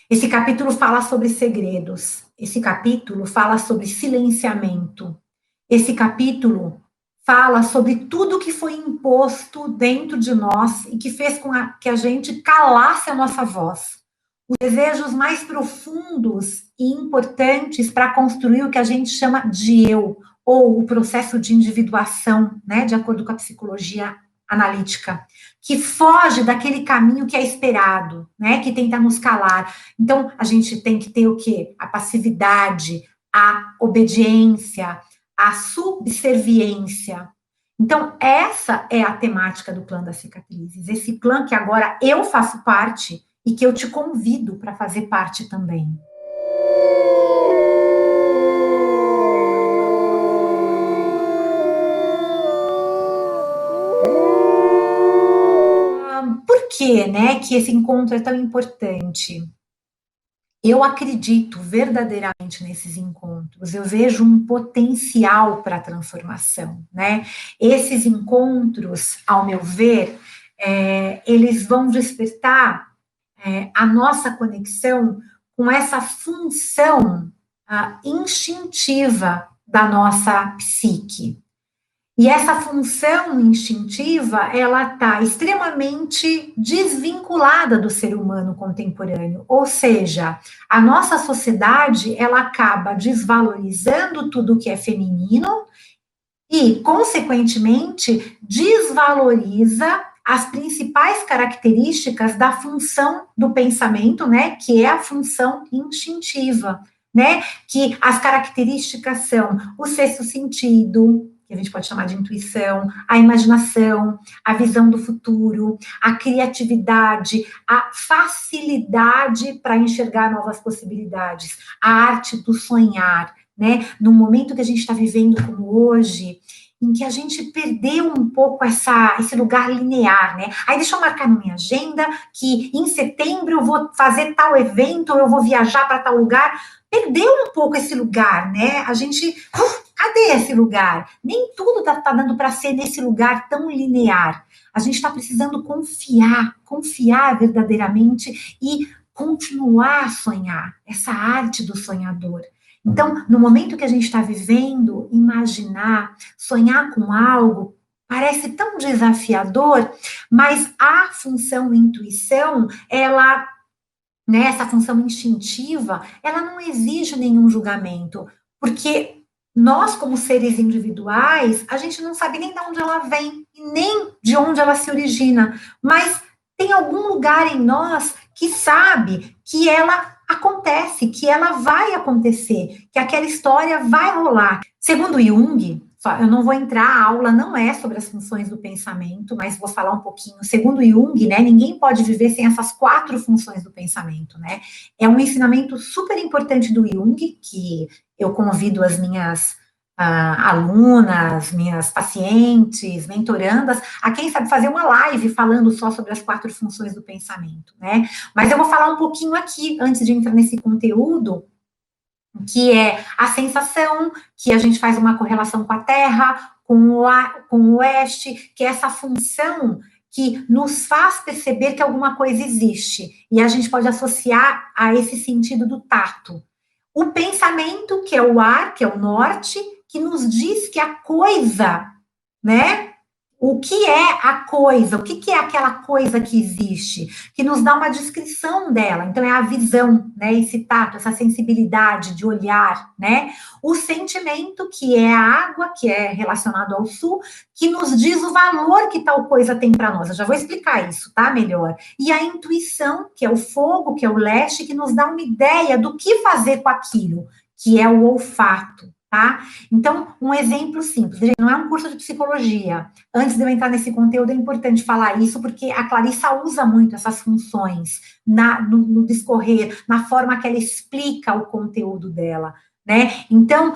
Esse capítulo fala sobre segredos. Esse capítulo fala sobre silenciamento. Esse capítulo fala sobre tudo que foi imposto dentro de nós e que fez com que a gente calasse a nossa voz. Os desejos mais profundos e importantes para construir o que a gente chama de eu, ou o processo de individuação, né, de acordo com a psicologia analítica, que foge daquele caminho que é esperado, né, que tenta nos calar. Então, a gente tem que ter o quê? A passividade, a obediência, a subserviência. Então, essa é a temática do clã das cicatrizes, esse clã que agora eu faço parte e que eu te convido para fazer parte também. Por que, né, que esse encontro é tão importante? Eu acredito verdadeiramente nesses encontros, eu vejo um potencial para a transformação, né? Esses encontros, ao meu ver, eles vão despertar a nossa conexão com essa função instintiva da nossa psique. E essa função instintiva, ela está extremamente desvinculada do ser humano contemporâneo, ou seja, a nossa sociedade, ela acaba desvalorizando tudo que é feminino e, consequentemente, desvaloriza as principais características da função do pensamento, né, que é a função instintiva, né, que as características são o sexto sentido, que a gente pode chamar de intuição, a imaginação, a visão do futuro, a criatividade, a facilidade para enxergar novas possibilidades, a arte do sonhar, né? No momento que a gente está vivendo como hoje, em que a gente perdeu um pouco esse lugar linear, né? Aí deixa eu marcar na minha agenda que em setembro eu vou fazer tal evento, ou eu vou viajar para tal lugar. Perdeu um pouco esse lugar, né? A gente, cadê esse lugar? Nem tudo tá dando para ser nesse lugar tão linear. A gente está precisando confiar verdadeiramente e continuar a sonhar, essa arte do sonhador. Então, no momento que a gente está vivendo, imaginar, sonhar com algo, parece tão desafiador, mas a função intuição, ela, né, essa função instintiva, ela não exige nenhum julgamento, porque nós, como seres individuais, a gente não sabe nem de onde ela vem, nem de onde ela se origina, mas tem algum lugar em nós que sabe que ela acontece, que ela vai acontecer, que aquela história vai rolar. Segundo Jung, eu não vou entrar, a aula não é sobre as funções do pensamento, mas vou falar um pouquinho. Segundo Jung, né, ninguém pode viver sem essas 4 funções do pensamento, né? É um ensinamento super importante do Jung, que eu convido as minhas alunas, minhas pacientes, mentorandas, a quem sabe fazer uma live falando só sobre as 4 funções do pensamento, né? Mas eu vou falar um pouquinho aqui, antes de entrar nesse conteúdo, que é a sensação, que a gente faz uma correlação com a Terra, com o Oeste, que é essa função que nos faz perceber que alguma coisa existe, e a gente pode associar a esse sentido do tato. O pensamento, que é o ar, que é o norte, que nos diz que a coisa, né? O que é a coisa? O que é aquela coisa que existe? Que nos dá uma descrição dela. Então, é a visão, né? Esse tato, essa sensibilidade de olhar, né? O sentimento, que é a água, que é relacionado ao sul, que nos diz o valor que tal coisa tem para nós. Eu já vou explicar isso, tá? Melhor. E a intuição, que é o fogo, que é o leste, que nos dá uma ideia do que fazer com aquilo, que é o olfato. Tá? Então, um exemplo simples, não é um curso de psicologia. Antes de eu entrar nesse conteúdo, é importante falar isso, porque a Clarissa usa muito essas funções no discorrer, na forma que ela explica o conteúdo dela, né? Então,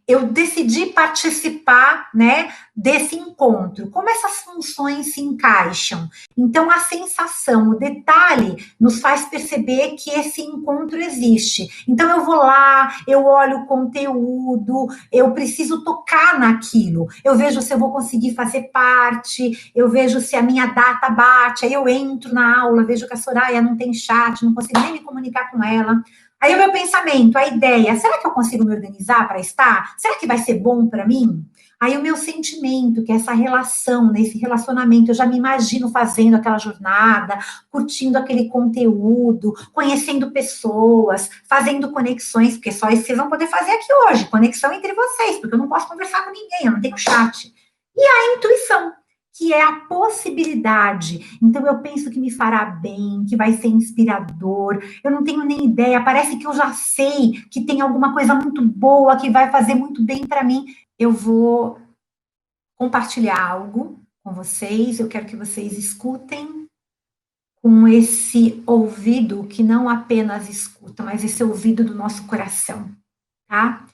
eu decidi participar, né, desse encontro. Como essas funções se encaixam? Então, a sensação, o detalhe, nos faz perceber que esse encontro existe. Então, eu vou lá, eu olho o conteúdo, eu preciso tocar naquilo. Eu vejo se eu vou conseguir fazer parte, eu vejo se a minha data bate, aí eu entro na aula, vejo que a Soraya não tem chat, não consigo nem me comunicar com ela. Aí o meu pensamento, a ideia, será que eu consigo me organizar para estar? Será que vai ser bom para mim? Aí o meu sentimento, que é essa relação, nesse relacionamento, eu já me imagino fazendo aquela jornada, curtindo aquele conteúdo, conhecendo pessoas, fazendo conexões, porque só isso vocês vão poder fazer aqui hoje, conexão entre vocês, porque eu não posso conversar com ninguém, eu não tenho chat. E a intuição, que é a possibilidade. Então, eu penso que me fará bem, que vai ser inspirador. Eu não tenho nem ideia, parece que eu já sei que tem alguma coisa muito boa que vai fazer muito bem para mim. Eu vou compartilhar algo com vocês, eu quero que vocês escutem com esse ouvido que não apenas escuta, mas esse ouvido do nosso coração, tá?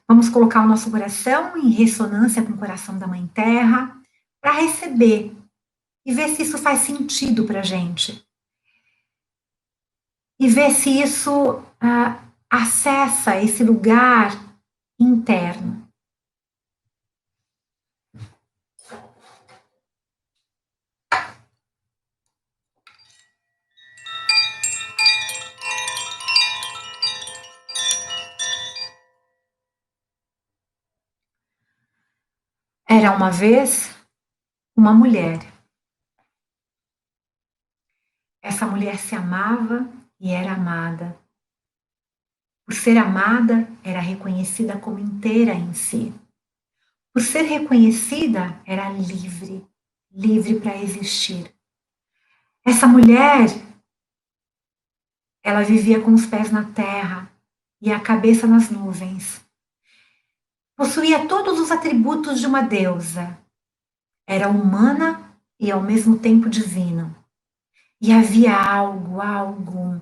Vamos colocar o nosso coração em ressonância com o coração da Mãe Terra, para receber e ver se isso faz sentido para a gente. E ver se isso acessa esse lugar interno. Era uma vez uma mulher. Essa mulher se amava e era amada. Por ser amada, era reconhecida como inteira em si. Por ser reconhecida, era livre, livre para existir. Essa mulher, ela vivia com os pés na terra e a cabeça nas nuvens. Possuía todos os atributos de uma deusa. Era humana e ao mesmo tempo divina. E havia algo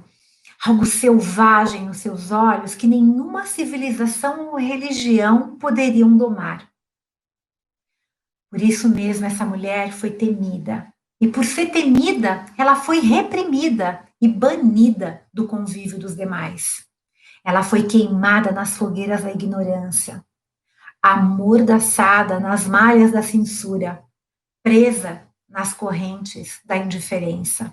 selvagem nos seus olhos que nenhuma civilização ou religião poderiam domar. Por isso mesmo essa mulher foi temida. E por ser temida, ela foi reprimida e banida do convívio dos demais. Ela foi queimada nas fogueiras da ignorância, amordaçada nas malhas da censura, presa nas correntes da indiferença.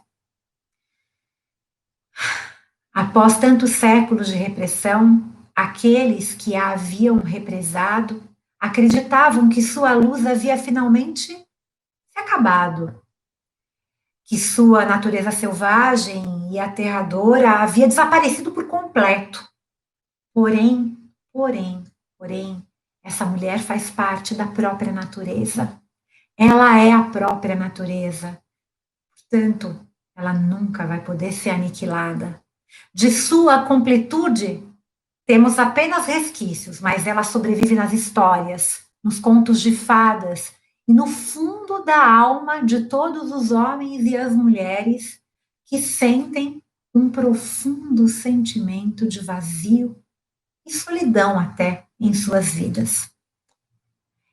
Após tantos séculos de repressão, aqueles que a haviam represado acreditavam que sua luz havia finalmente se acabado, que sua natureza selvagem e aterradora havia desaparecido por completo. Porém, essa mulher faz parte da própria natureza. Ela é a própria natureza. Portanto, ela nunca vai poder ser aniquilada. De sua completude, temos apenas resquícios, mas ela sobrevive nas histórias, nos contos de fadas e no fundo da alma de todos os homens e as mulheres que sentem um profundo sentimento de vazio e solidão até em suas vidas.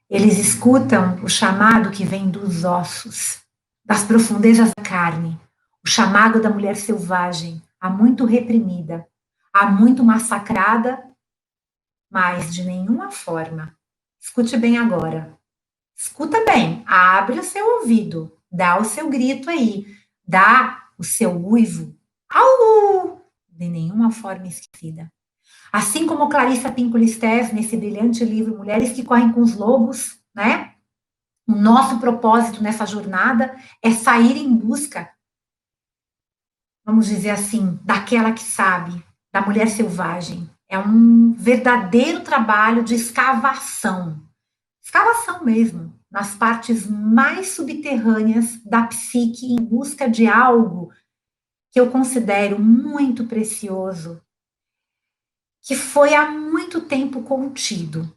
Eles escutam o chamado que vem dos ossos, das profundezas da carne, o chamado da mulher selvagem, há muito reprimida, há muito massacrada, mas de nenhuma forma. Escute bem agora. Escuta bem, abre o seu ouvido, dá o seu grito aí, dá o seu uivo. Au! De nenhuma forma esquecida. Assim como Clarissa Pinkola-Estés, nesse brilhante livro Mulheres que Correm com os Lobos, né? O nosso propósito nessa jornada é sair em busca, vamos dizer assim, daquela que sabe, da mulher selvagem. É um verdadeiro trabalho de escavação mesmo, nas partes mais subterrâneas da psique, em busca de algo que eu considero muito precioso, que foi há muito tempo contido.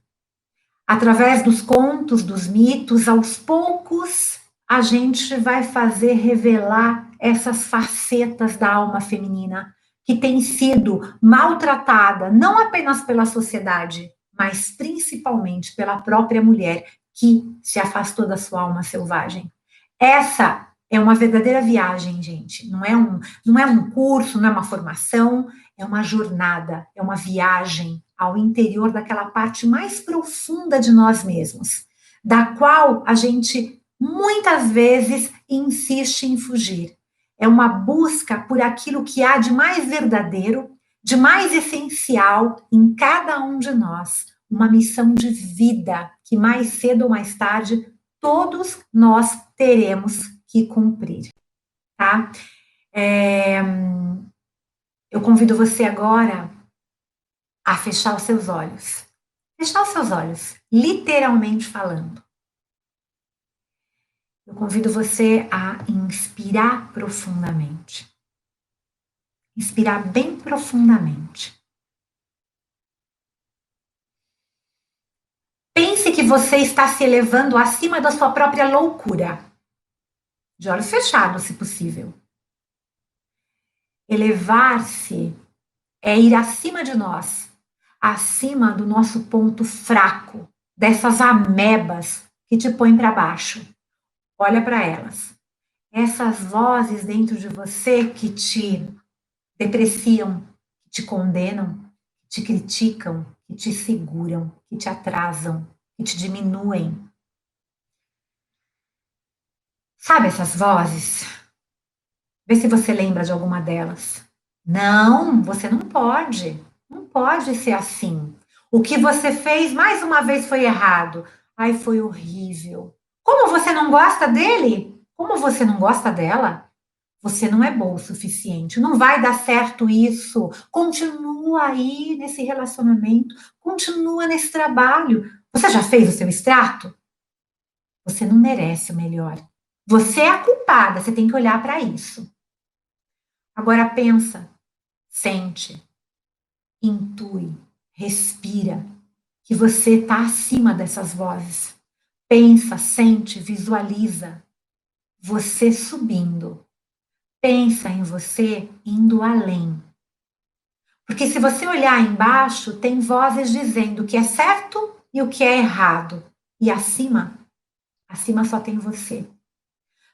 Através dos contos, dos mitos, aos poucos, a gente vai fazer revelar essas facetas da alma feminina que tem sido maltratada, não apenas pela sociedade, mas principalmente pela própria mulher que se afastou da sua alma selvagem. Essa é uma verdadeira viagem, gente. Não é um curso, não é uma formação, é uma jornada, é uma viagem ao interior daquela parte mais profunda de nós mesmos, da qual a gente muitas vezes insiste em fugir. É uma busca por aquilo que há de mais verdadeiro, de mais essencial em cada um de nós, uma missão de vida que mais cedo ou mais tarde todos nós teremos que cumprir, tá? Eu convido você agora a fechar os seus olhos. Fechar os seus olhos, literalmente falando. Eu convido você a inspirar profundamente. Inspirar bem profundamente. Pense que você está se elevando acima da sua própria loucura. De olhos fechados, se possível. Elevar-se é ir acima de nós, acima do nosso ponto fraco, dessas amebas que te põem para baixo. Olha para elas. Essas vozes dentro de você que te depreciam, que te condenam, que te criticam, que te seguram, que te atrasam, que te diminuem. Sabe essas vozes? Vê se você lembra de alguma delas. Não, você não pode. Não pode ser assim. O que você fez mais uma vez foi errado. Ai, foi horrível. Como você não gosta dele? Como você não gosta dela? Você não é bom o suficiente. Não vai dar certo isso. Continua aí nesse relacionamento. Continua nesse trabalho. Você já fez o seu extrato? Você não merece o melhor. Você é a culpada. Você tem que olhar para isso. Agora pensa, sente, intui, respira, que você está acima dessas vozes. Pensa, sente, visualiza você subindo. Pensa em você indo além. Porque se você olhar embaixo, tem vozes dizendo o que é certo e o que é errado. E acima só tem você.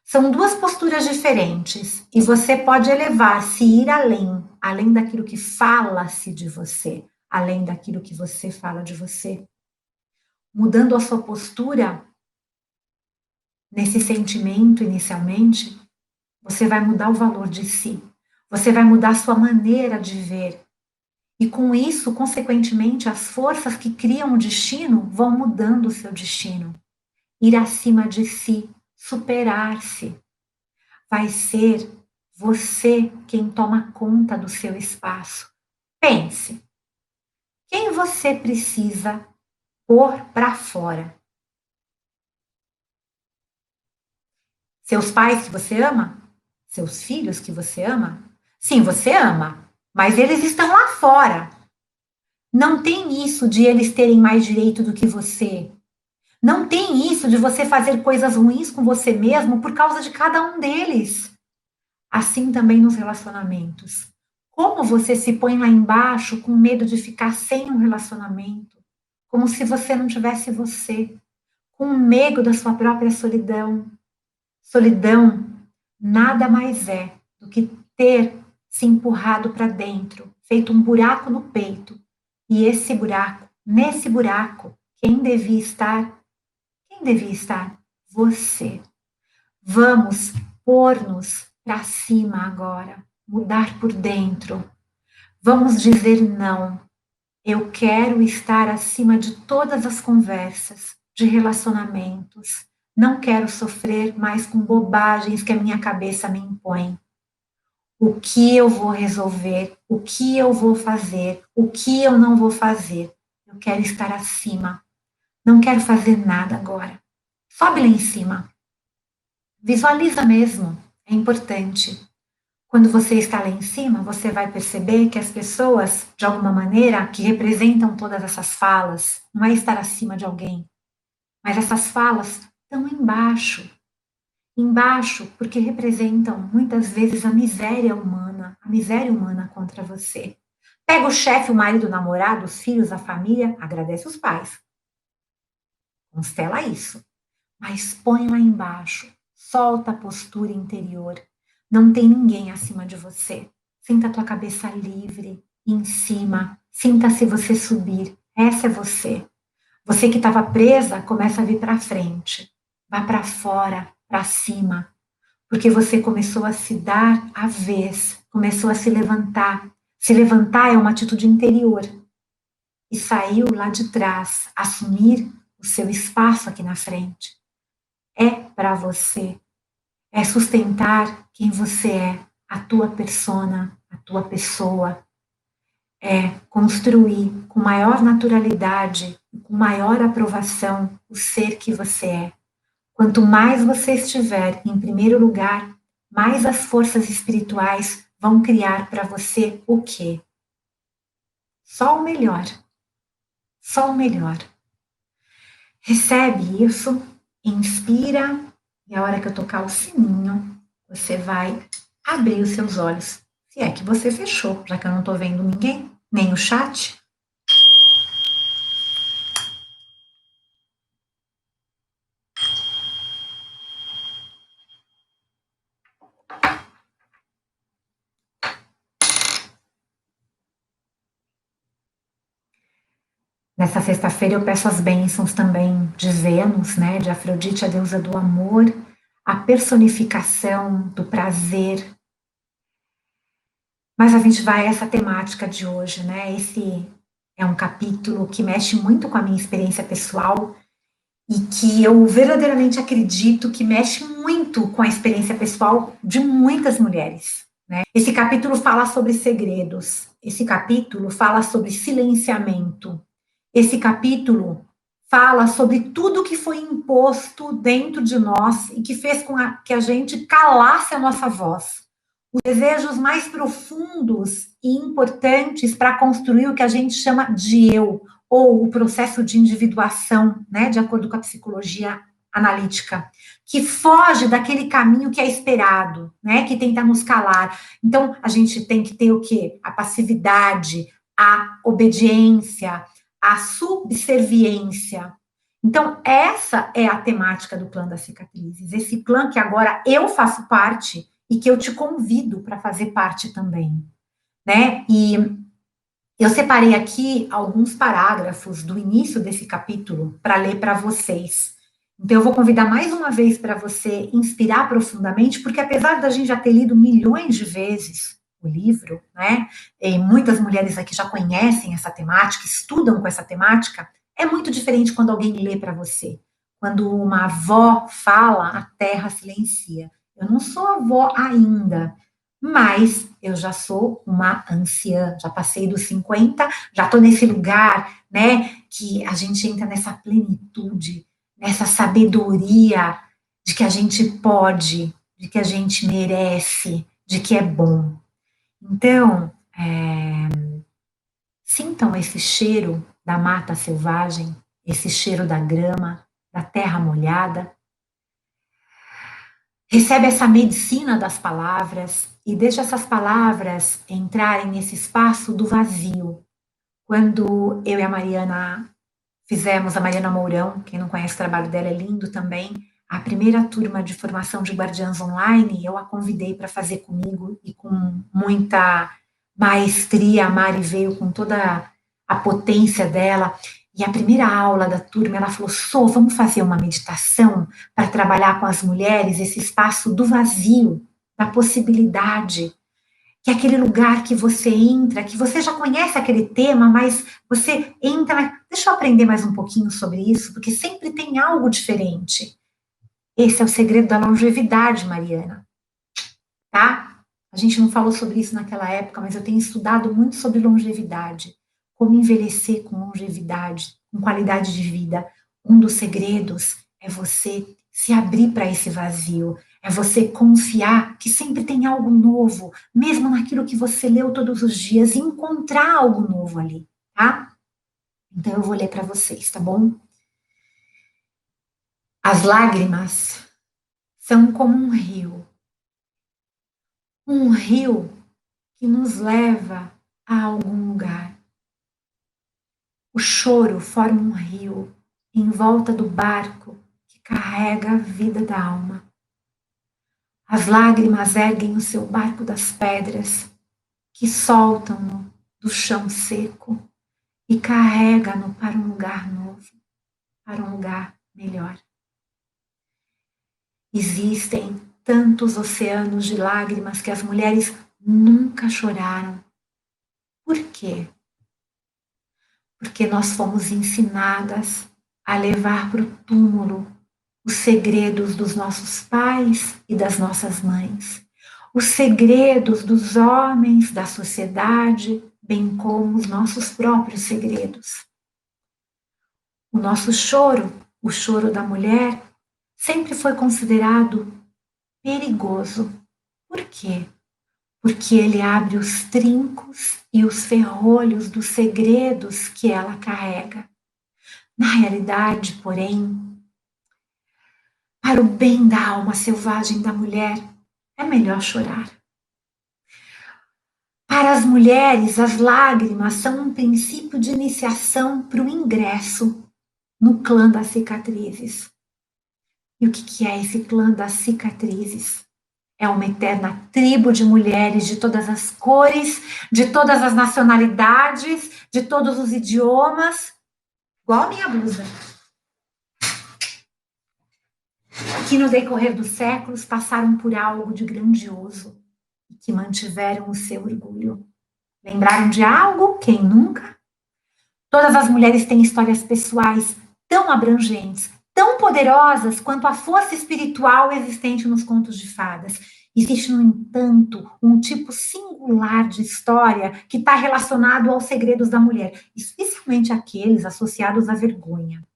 São duas posturas diferentes e você pode elevar-se e ir além daquilo que fala-se de você, além daquilo que você fala de você. Mudando a sua postura nesse sentimento inicialmente, você vai mudar o valor de si, você vai mudar a sua maneira de ver. E com isso, consequentemente, as forças que criam o destino vão mudando o seu destino. Ir acima de si, superar-se. Vai ser você quem toma conta do seu espaço. Pense, quem você precisa pôr para fora? Seus pais que você ama? Seus filhos que você ama? Sim, você ama, mas eles estão lá fora. Não tem isso de eles terem mais direito do que você. Não tem isso de você fazer coisas ruins com você mesmo por causa de cada um deles. Assim também nos relacionamentos. Como você se põe lá embaixo com medo de ficar sem um relacionamento? Como se você não tivesse você. Com medo da sua própria solidão. Solidão nada mais é do que ter se empurrado para dentro, feito um buraco no peito. E esse buraco, nesse buraco, quem devia estar? Quem devia estar? Você. Vamos pôr-nos para cima agora, mudar por dentro. Vamos dizer não. Eu quero estar acima de todas as conversas, de relacionamentos. Não quero sofrer mais com bobagens que a minha cabeça me impõe. O que eu vou resolver? O que eu vou fazer? O que eu não vou fazer? Eu quero estar acima. Não quero fazer nada agora. Sobe lá em cima. Visualiza mesmo. É importante. Quando você está lá em cima, você vai perceber que as pessoas, de alguma maneira, que representam todas essas falas, não é estar acima de alguém, mas essas falas estão embaixo. Embaixo, porque representam muitas vezes a miséria humana, humana, a miséria humana contra você. Pega o chefe, o marido, o namorado, os filhos, a família, agradece os pais. Constela isso. Mas põe lá embaixo, solta a postura interior. Não tem ninguém acima de você. Sinta a tua cabeça livre, em cima. Sinta-se você subir. Essa é você. Você que estava presa, começa a vir para frente. Vá para fora, para cima. Porque você começou a se dar a vez, começou a se levantar. Se levantar é uma atitude interior. E saiu lá de trás, assumir o seu espaço aqui na frente. É para você. É sustentar quem você é, a tua persona, a tua pessoa. É construir com maior naturalidade, com maior aprovação o ser que você é. Quanto mais você estiver em primeiro lugar, mais as forças espirituais vão criar para você o quê? Só o melhor. Só o melhor. Recebe isso, inspira, e a hora que eu tocar o sininho, você vai abrir os seus olhos. Se é que você fechou, já que eu não estou vendo ninguém, nem o chat. Nessa sexta-feira eu peço as bênçãos também de Vênus, né, de Afrodite, a deusa do amor, a personificação do prazer. Mas a gente vai a essa temática de hoje, né? Esse é um capítulo que mexe muito com a minha experiência pessoal e que eu verdadeiramente acredito que mexe muito com a experiência pessoal de muitas mulheres, né? Esse capítulo fala sobre segredos, esse capítulo fala sobre silenciamento, esse capítulo fala sobre tudo que foi imposto dentro de nós e que fez com que a gente calasse a nossa voz. Os desejos mais profundos e importantes para construir o que a gente chama de eu, ou o processo de individuação, né, de acordo com a psicologia analítica, que foge daquele caminho que é esperado, né, que tenta nos calar. Então, a gente tem que ter o quê? A passividade, a obediência, a subserviência. Então, essa é a temática do clã das cicatrizes, esse clã que agora eu faço parte e que eu te convido para fazer parte também, né? E eu separei aqui alguns parágrafos do início desse capítulo para ler para vocês. Então, eu vou convidar mais uma vez para você inspirar profundamente, porque apesar da gente já ter lido milhões de vezes o livro, né, e muitas mulheres aqui já conhecem essa temática, estudam com essa temática, é muito diferente quando alguém lê para você. Quando uma avó fala, a terra silencia. Eu não sou avó ainda, mas eu já sou uma anciã, já passei dos 50, já estou nesse lugar, né, que a gente entra nessa plenitude, nessa sabedoria de que a gente pode, de que a gente merece, de que é bom. Então, sintam esse cheiro da mata selvagem, esse cheiro da grama, da terra molhada. Recebe essa medicina das palavras e deixa essas palavras entrarem nesse espaço do vazio. Quando eu e a Mariana fizemos, a Mariana Mourão, quem não conhece o trabalho dela é lindo também, a primeira turma de formação de guardiãs online, eu a convidei para fazer comigo e com muita maestria, a Mari veio com toda a potência dela. E a primeira aula da turma, ela falou: Sô, vamos fazer uma meditação para trabalhar com as mulheres esse espaço do vazio, da possibilidade, que é aquele lugar que você entra, que você já conhece aquele tema, mas você entra. Deixa eu aprender mais um pouquinho sobre isso, porque sempre tem algo diferente. Esse é o segredo da longevidade, Mariana, tá? A gente não falou sobre isso naquela época, mas eu tenho estudado muito sobre longevidade, como envelhecer com longevidade, com qualidade de vida. Um dos segredos é você se abrir para esse vazio, é você confiar que sempre tem algo novo, mesmo naquilo que você leu todos os dias, e encontrar algo novo ali, tá? Então eu vou ler para vocês, tá bom? As lágrimas são como um rio. Um rio que nos leva a algum lugar. O choro forma um rio em volta do barco que carrega a vida da alma. As lágrimas erguem o seu barco das pedras, que soltam-no do chão seco e carrega-no para um lugar novo, para um lugar melhor. Existem tantos oceanos de lágrimas que as mulheres nunca choraram. Por quê? Porque nós fomos ensinadas a levar para o túmulo os segredos dos nossos pais e das nossas mães, os segredos dos homens, da sociedade, bem como os nossos próprios segredos. O nosso choro, o choro da mulher, sempre foi considerado perigoso. Por quê? Porque ele abre os trincos e os ferrolhos dos segredos que ela carrega. Na realidade, porém, para o bem da alma selvagem da mulher, é melhor chorar. Para as mulheres, as lágrimas são um princípio de iniciação para o ingresso no clã das cicatrizes. E o que é esse clã das cicatrizes? É uma eterna tribo de mulheres de todas as cores, de todas as nacionalidades, de todos os idiomas, igual a minha blusa, que no decorrer dos séculos passaram por algo de grandioso e que mantiveram o seu orgulho. Lembraram de algo? Quem nunca? Todas as mulheres têm histórias pessoais tão abrangentes, tão poderosas quanto a força espiritual existente nos contos de fadas. Existe, no entanto, um tipo singular de história que está relacionado aos segredos da mulher, especialmente aqueles associados à vergonha.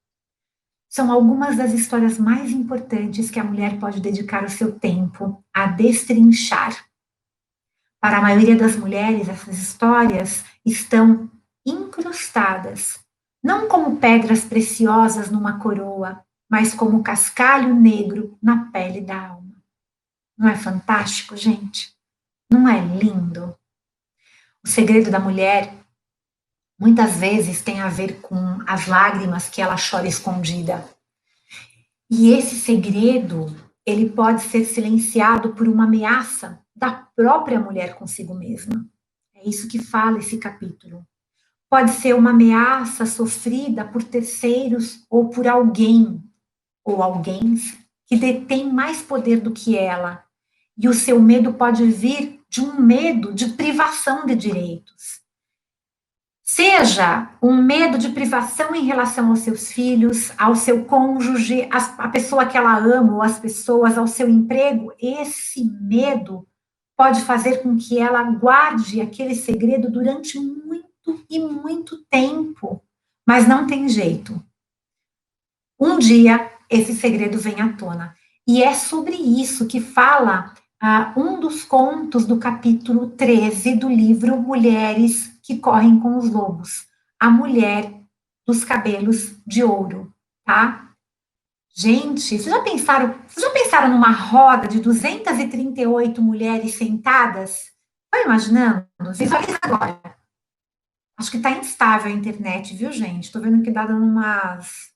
São algumas das histórias mais importantes que a mulher pode dedicar o seu tempo a destrinchar. Para a maioria das mulheres, essas histórias estão incrustadas, não como pedras preciosas numa coroa, mas como cascalho negro na pele da alma. Não é fantástico, gente? Não é lindo? O segredo da mulher muitas vezes tem a ver com as lágrimas que ela chora escondida. E esse segredo, ele pode ser silenciado por uma ameaça da própria mulher consigo mesma. É isso que fala esse capítulo. Pode ser uma ameaça sofrida por terceiros ou por alguém ou alguém que detém mais poder do que ela. E o seu medo pode vir de um medo de privação de direitos. Seja um medo de privação em relação aos seus filhos, ao seu cônjuge, à pessoa que ela ama, ou às pessoas, ao seu emprego, esse medo pode fazer com que ela guarde aquele segredo durante muito e muito tempo, mas não tem jeito. Um dia, esse segredo vem à tona. E é sobre isso que fala um dos contos do capítulo 13 do livro Mulheres que Correm com os Lobos, a mulher dos cabelos de ouro, tá? Gente, vocês já pensaram numa roda de 238 mulheres sentadas? Estão imaginando? Visualiza agora. Acho que está instável a internet, viu, gente? Estou vendo que está dando umas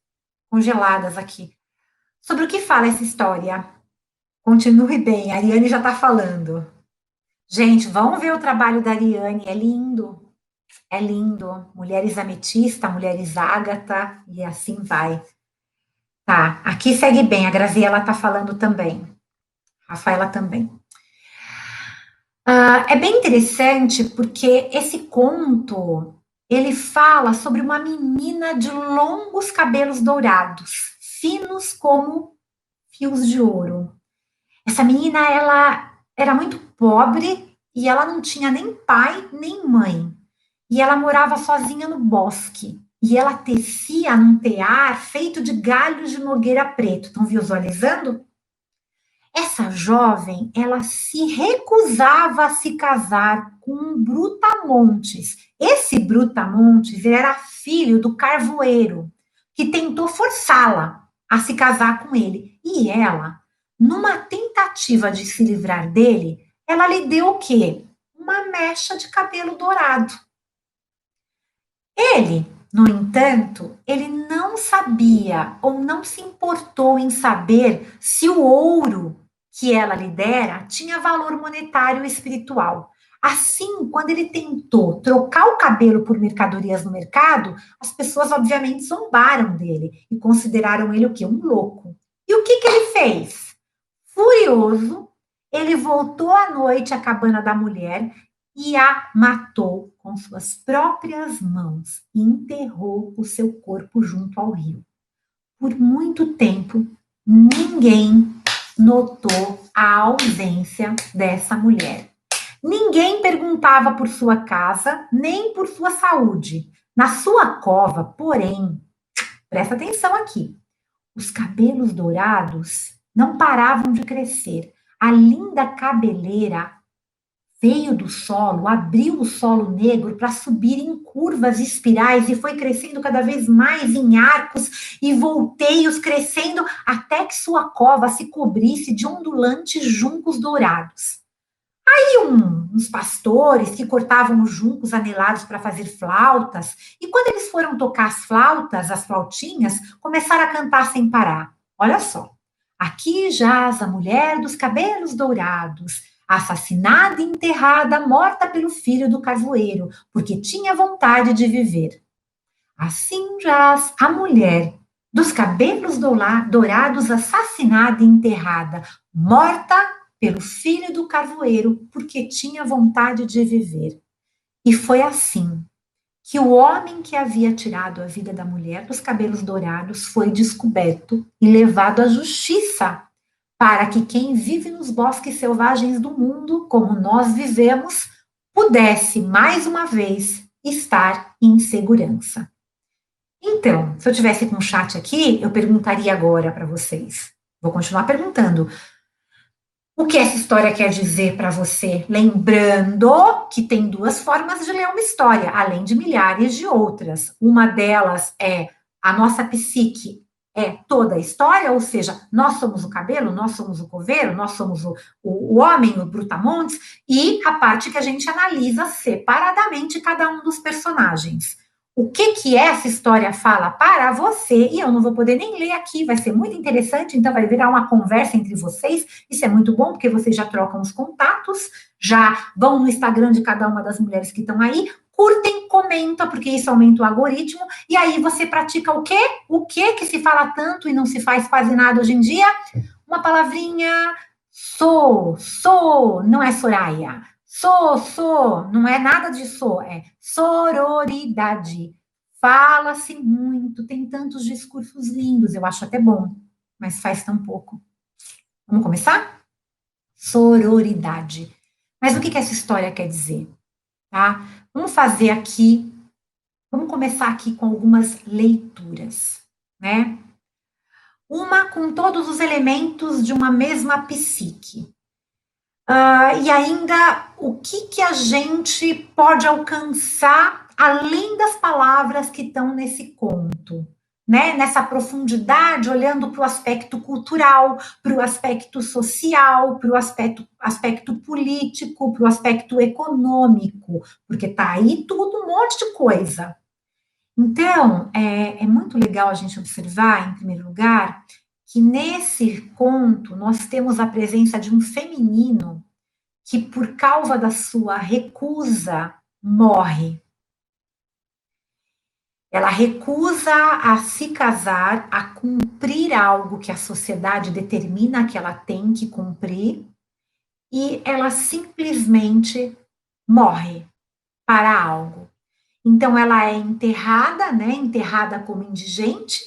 congeladas aqui. Sobre o que fala essa história? Continue bem, a Ariane já está falando. Gente, vamos ver o trabalho da Ariane, é lindo. É lindo. Mulheres ametista, mulheres ágata, e assim vai. Tá, aqui segue bem, a Graziela está falando também. Rafaela também. É bem interessante porque esse conto, ele fala sobre uma menina de longos cabelos dourados, finos como fios de ouro. Essa menina, ela era muito pobre e ela não tinha nem pai nem mãe. E ela morava sozinha no bosque. E ela tecia num tear feito de galhos de nogueira preto. Estão visualizando? Essa jovem, ela se recusava a se casar com um Brutamontes. Esse Brutamontes era filho do carvoeiro, que tentou forçá-la a se casar com ele. E ela, numa tentativa de se livrar dele, ela lhe deu o quê? Uma mecha de cabelo dourado. Ele, no entanto, ele não sabia ou não se importou em saber se o ouro que ela lhe dera tinha valor monetário e espiritual. Assim, quando ele tentou trocar o cabelo por mercadorias no mercado, as pessoas obviamente zombaram dele e consideraram ele o quê? Um louco. E o que ele fez? Furioso, ele voltou à noite à cabana da mulher e a matou com suas próprias mãos e enterrou o seu corpo junto ao rio. Por muito tempo, ninguém notou a ausência dessa mulher. Ninguém perguntava por sua casa, nem por sua saúde. Na sua cova, porém, presta atenção aqui, os cabelos dourados não paravam de crescer. A linda cabeleira veio do solo, abriu o solo negro para subir em curvas espirais e foi crescendo cada vez mais em arcos e volteios, crescendo até que sua cova se cobrisse de ondulantes juncos dourados. Aí uns pastores que cortavam os juncos anelados para fazer flautas, e quando eles foram tocar as flautas, as flautinhas, começaram a cantar sem parar. Olha só. Aqui jaz a mulher dos cabelos dourados, assassinada e enterrada, morta pelo filho do carvoeiro, porque tinha vontade de viver. Assim jaz a mulher dos cabelos dourados, assassinada e enterrada, morta pelo filho do carvoeiro, porque tinha vontade de viver. E foi assim que o homem que havia tirado a vida da mulher dos cabelos dourados foi descoberto e levado à justiça, para que quem vive nos bosques selvagens do mundo, como nós vivemos, pudesse, mais uma vez, estar em segurança. Então, se eu tivesse com o chat aqui, eu perguntaria agora para vocês. Vou continuar perguntando. O que essa história quer dizer para você? Lembrando que tem duas formas de ler uma história, além de milhares de outras. Uma delas é a nossa psique é toda a história, ou seja, nós somos o cabelo, nós somos o coveiro, nós somos o homem, o brutamontes, e a parte que a gente analisa separadamente cada um dos personagens. O que essa história fala para você, e eu não vou poder nem ler aqui, vai ser muito interessante, então vai virar uma conversa entre vocês, isso é muito bom, porque vocês já trocam os contatos, já vão no Instagram de cada uma das mulheres que estão aí, curtem, comentam, porque isso aumenta o algoritmo, e aí você pratica o quê? O que se fala tanto e não se faz quase nada hoje em dia? Uma palavrinha, não é Soraya, não é nada de é sororidade. Fala-se muito, tem tantos discursos lindos, eu acho até bom, mas faz tão pouco. Vamos começar? Sororidade. Mas o que essa história quer dizer? Tá? Vamos fazer aqui, vamos começar aqui com algumas leituras, né? Uma com todos os elementos de uma mesma psique. E ainda, o que a gente pode alcançar além das palavras que estão nesse conto, né? Nessa profundidade, olhando para o aspecto cultural, para o aspecto social, para o aspecto político, para o aspecto econômico, porque tá aí tudo um monte de coisa. Então, é muito legal a gente observar, em primeiro lugar, que nesse conto nós temos a presença de um feminino que, por causa da sua recusa, morre. Ela recusa a se casar, a cumprir algo que a sociedade determina que ela tem que cumprir, e ela simplesmente morre para algo. Então, ela é enterrada, né? Enterrada como indigente,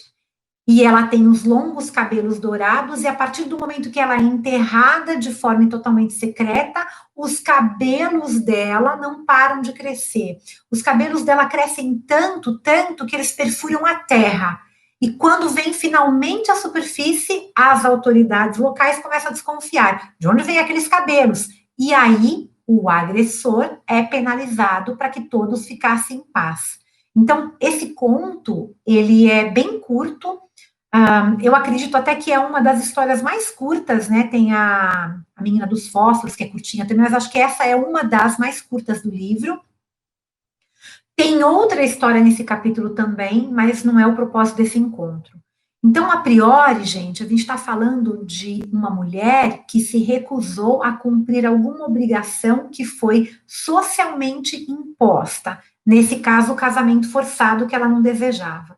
e ela tem os longos cabelos dourados, e a partir do momento que ela é enterrada de forma totalmente secreta, os cabelos dela não param de crescer. Os cabelos dela crescem tanto, que eles perfuram a terra. E quando vem finalmente à superfície, as autoridades locais começam a desconfiar. De onde vem aqueles cabelos? E aí, o agressor é penalizado para que todos ficassem em paz. Então, esse conto, ele é bem curto, Eu acredito até que é uma das histórias mais curtas, né? Tem a Menina dos Fósforos, que é curtinha também, mas acho que essa é uma das mais curtas do livro. Tem outra história nesse capítulo também, mas não é o propósito desse encontro. Então, a priori, gente, a gente está falando de uma mulher que se recusou a cumprir alguma obrigação que foi socialmente imposta. Nesse caso, o casamento forçado que ela não desejava.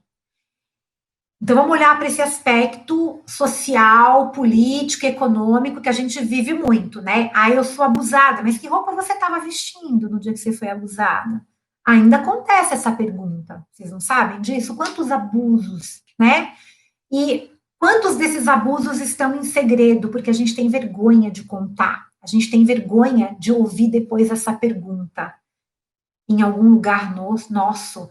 Então, vamos olhar para esse aspecto social, político, econômico que a gente vive muito, né? Ah, eu sou abusada, mas que roupa você estava vestindo no dia que você foi abusada? Ainda acontece essa pergunta. Vocês não sabem disso? Quantos abusos, né? E quantos desses abusos estão em segredo, porque a gente tem vergonha de contar, a gente tem vergonha de ouvir depois essa pergunta. Em algum lugar nosso,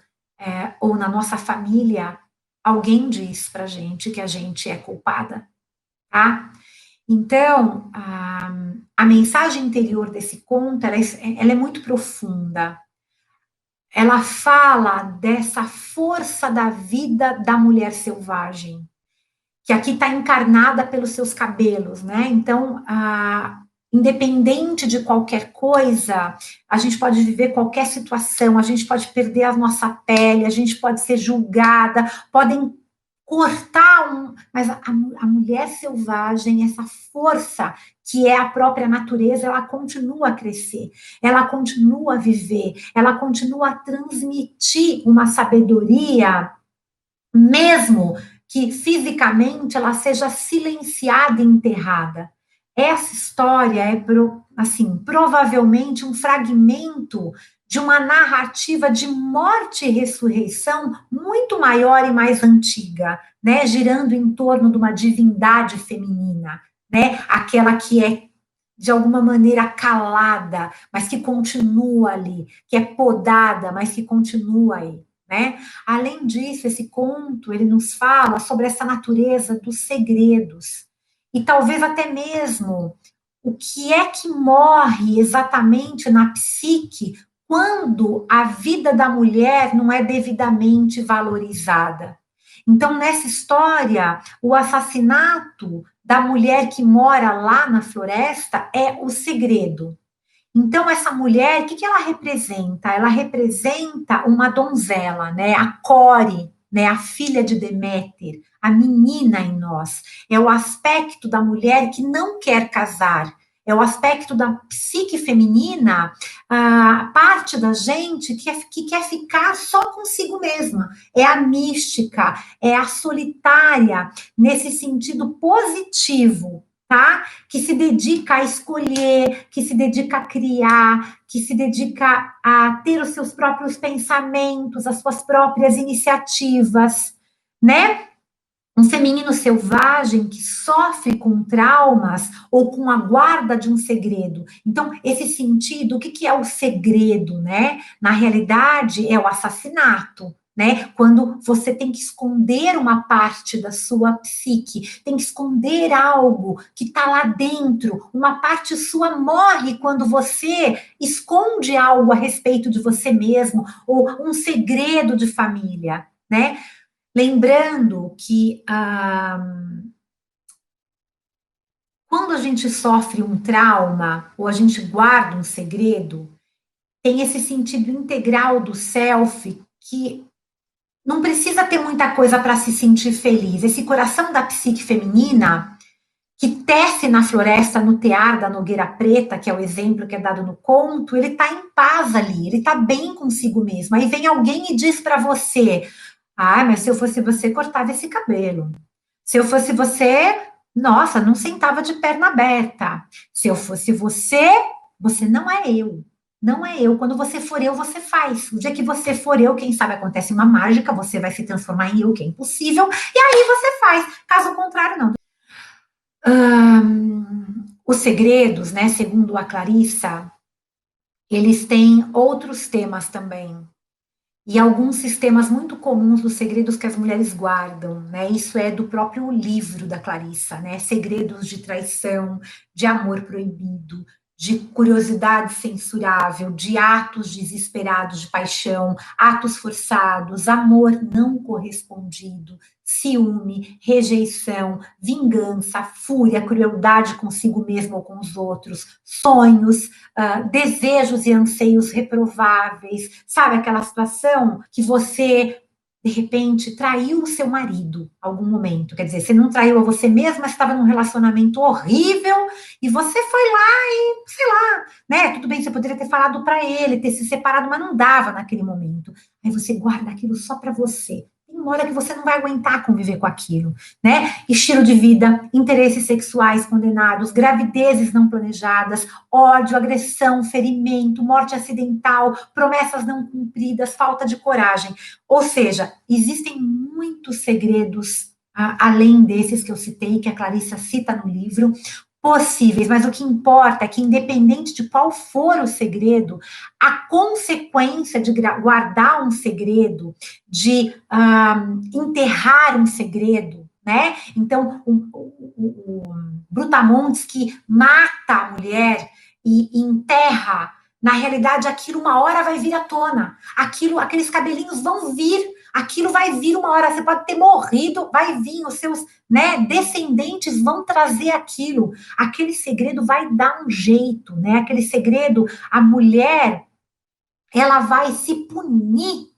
ou na nossa família, alguém diz para a gente que a gente é culpada, tá? Então, a mensagem interior desse conto, ela é muito profunda. Ela fala dessa força da vida da mulher selvagem, que aqui está encarnada pelos seus cabelos, né? Então, independente de qualquer coisa, a gente pode viver qualquer situação, a gente pode perder a nossa pele, a gente pode ser julgada, podem cortar mas a mulher selvagem, essa força que é a própria natureza, ela continua a crescer, ela continua a viver, ela continua a transmitir uma sabedoria, mesmo que fisicamente ela seja silenciada e enterrada. Essa história é, assim, provavelmente um fragmento de uma narrativa de morte e ressurreição muito maior e mais antiga, né, girando em torno de uma divindade feminina, né, aquela que é de alguma maneira calada, mas que continua ali, que é podada, mas que continua aí, né? Além disso, esse conto, ele nos fala sobre essa natureza dos segredos, e talvez até mesmo o que é que morre exatamente na psique quando a vida da mulher não é devidamente valorizada. Então, nessa história, o assassinato da mulher que mora lá na floresta é o segredo. Então, essa mulher, o que ela representa? Ela representa uma donzela, né? A Core, né? A filha de Deméter, a menina em nós. É o aspecto da mulher que não quer casar. É o aspecto da psique feminina, a parte da gente que quer ficar só consigo mesma. É a mística, é a solitária, nesse sentido positivo, tá? Que se dedica a escolher, que se dedica a criar, que se dedica a ter os seus próprios pensamentos, as suas próprias iniciativas, né? Um feminino selvagem que sofre com traumas ou com a guarda de um segredo. Então, esse sentido, o que é o segredo, né? Na realidade, é o assassinato, né? Quando você tem que esconder uma parte da sua psique, tem que esconder algo que está lá dentro, uma parte sua morre quando você esconde algo a respeito de você mesmo, ou um segredo de família, né? Lembrando que quando a gente sofre um trauma ou a gente guarda um segredo, tem esse sentido integral do self que não precisa ter muita coisa para se sentir feliz. Esse coração da psique feminina que tece na floresta, no tear da Nogueira Preta, que é o exemplo que é dado no conto, ele está em paz ali, ele está bem consigo mesmo. Aí vem alguém e diz para você: ah, mas se eu fosse você, cortava esse cabelo. Se eu fosse você, nossa, não sentava de perna aberta. Se eu fosse você, você não é eu. Não é eu. Quando você for eu, você faz. O dia que você for eu, quem sabe acontece uma mágica, você vai se transformar em eu, que é impossível, e aí você faz. Caso contrário, não. Os segredos, né, segundo a Clarissa, eles têm outros temas também. E alguns sistemas muito comuns dos segredos que as mulheres guardam, né? Isso é do próprio livro da Clarissa, né? Segredos de traição, de amor proibido, de curiosidade censurável, de atos desesperados de paixão, atos forçados, amor não correspondido, ciúme, rejeição, vingança, fúria, crueldade consigo mesmo ou com os outros, sonhos, desejos e anseios reprováveis, sabe aquela situação que você, de repente, traiu o seu marido em algum momento, quer dizer, você não traiu a você mesma, mas estava num relacionamento horrível e você foi lá e, sei lá, né, tudo bem, você poderia ter falado para ele, ter se separado, mas não dava naquele momento. Aí você guarda aquilo só para você. Tem uma hora que você não vai aguentar conviver com aquilo, né? Estilo de vida, interesses sexuais condenados, gravidezes não planejadas, ódio, agressão, ferimento, morte acidental, promessas não cumpridas, falta de coragem. Ou seja, existem muitos segredos além desses que eu citei, que a Clarissa cita no livro, possíveis, mas o que importa é que, independente de qual for o segredo, a consequência de guardar um segredo, de enterrar um segredo, né? Então, o Brutamontes que mata a mulher e enterra, na realidade, aquilo uma hora vai vir à tona, aqueles cabelinhos vão vir, aquilo vai vir uma hora, você pode ter morrido, vai vir, os seus, né, descendentes vão trazer aquilo, aquele segredo vai dar um jeito, né, aquele segredo, a mulher, ela vai se punir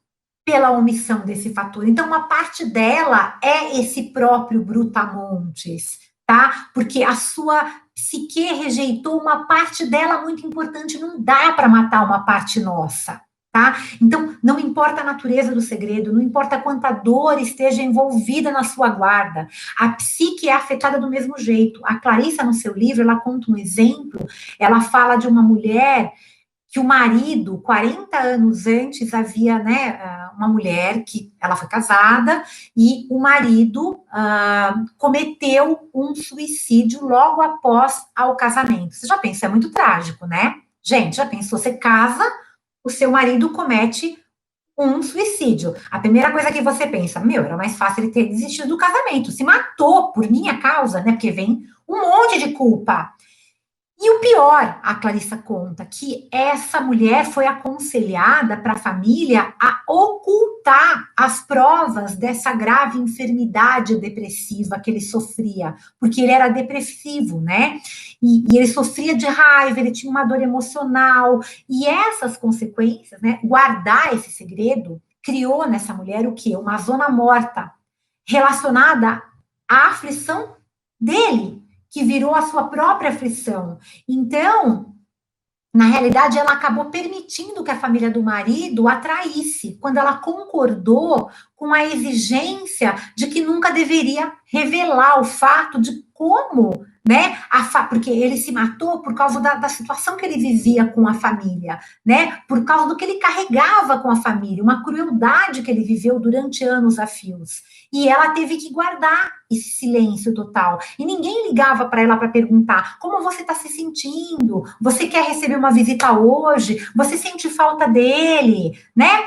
pela omissão desse fator. Então, uma parte dela é esse próprio Brutamontes, tá? Porque a sua psique rejeitou uma parte dela muito importante, não dá para matar uma parte nossa, tá? Então, não importa a natureza do segredo, não importa quanta dor esteja envolvida na sua guarda, a psique é afetada do mesmo jeito. A Clarissa, no seu livro, ela conta um exemplo, ela fala de uma mulher que o marido, 40 anos antes, havia, né, uma mulher que ela foi casada e o marido cometeu um suicídio logo após o casamento. Você já pensa, é muito trágico, né? Gente, já pensou, você casa, o seu marido comete um suicídio. A primeira coisa que você pensa, meu, era mais fácil ele ter desistido do casamento, se matou por minha causa, né? Porque vem um monte de culpa. E o pior, a Clarissa conta, que essa mulher foi aconselhada para a família a ocultar as provas dessa grave enfermidade depressiva que ele sofria, porque ele era depressivo, né? E ele sofria de raiva, ele tinha uma dor emocional, e essas consequências, né? Guardar esse segredo criou nessa mulher o quê? Uma zona morta relacionada à aflição dele, que virou a sua própria aflição. Então, na realidade, ela acabou permitindo que a família do marido a traísse, quando ela concordou com a exigência de que nunca deveria revelar o fato de como, né, porque ele se matou por causa da situação que ele vivia com a família, né, por causa do que ele carregava com a família, uma crueldade que ele viveu durante anos a fios. E ela teve que guardar esse silêncio total. E ninguém ligava para ela para perguntar como você está se sentindo, você quer receber uma visita hoje, você sente falta dele, né?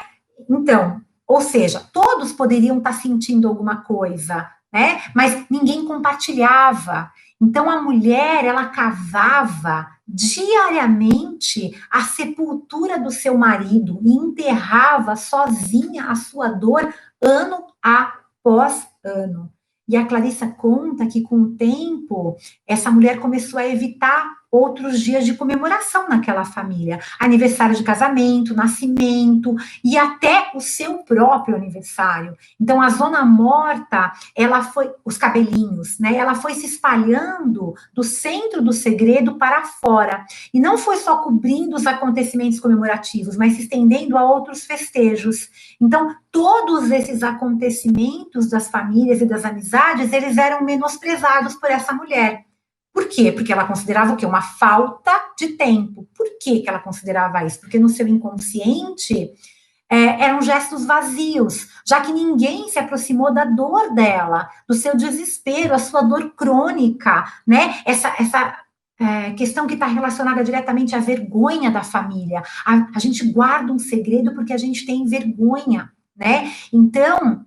Então, ou seja, todos poderiam estar sentindo alguma coisa, né? Mas ninguém compartilhava. Então a mulher, ela cavava diariamente a sepultura do seu marido e enterrava sozinha a sua dor ano após ano. E a Clarissa conta que, com o tempo, essa mulher começou a evitar outros dias de comemoração naquela família. Aniversário de casamento, nascimento e até o seu próprio aniversário. Então, a zona morta, ela foi, os cabelinhos, né? Ela foi se espalhando do centro do segredo para fora. E não foi só cobrindo os acontecimentos comemorativos, mas se estendendo a outros festejos. Então, todos esses acontecimentos das famílias e das amizades, eles eram menosprezados por essa mulher. Por quê? Porque ela considerava o quê? Uma falta de tempo. Por que ela considerava isso? Porque no seu inconsciente eram gestos vazios, já que ninguém se aproximou da dor dela, do seu desespero, a sua dor crônica, né? Essa questão que está relacionada diretamente à vergonha da família. A gente guarda um segredo porque a gente tem vergonha, né? Então,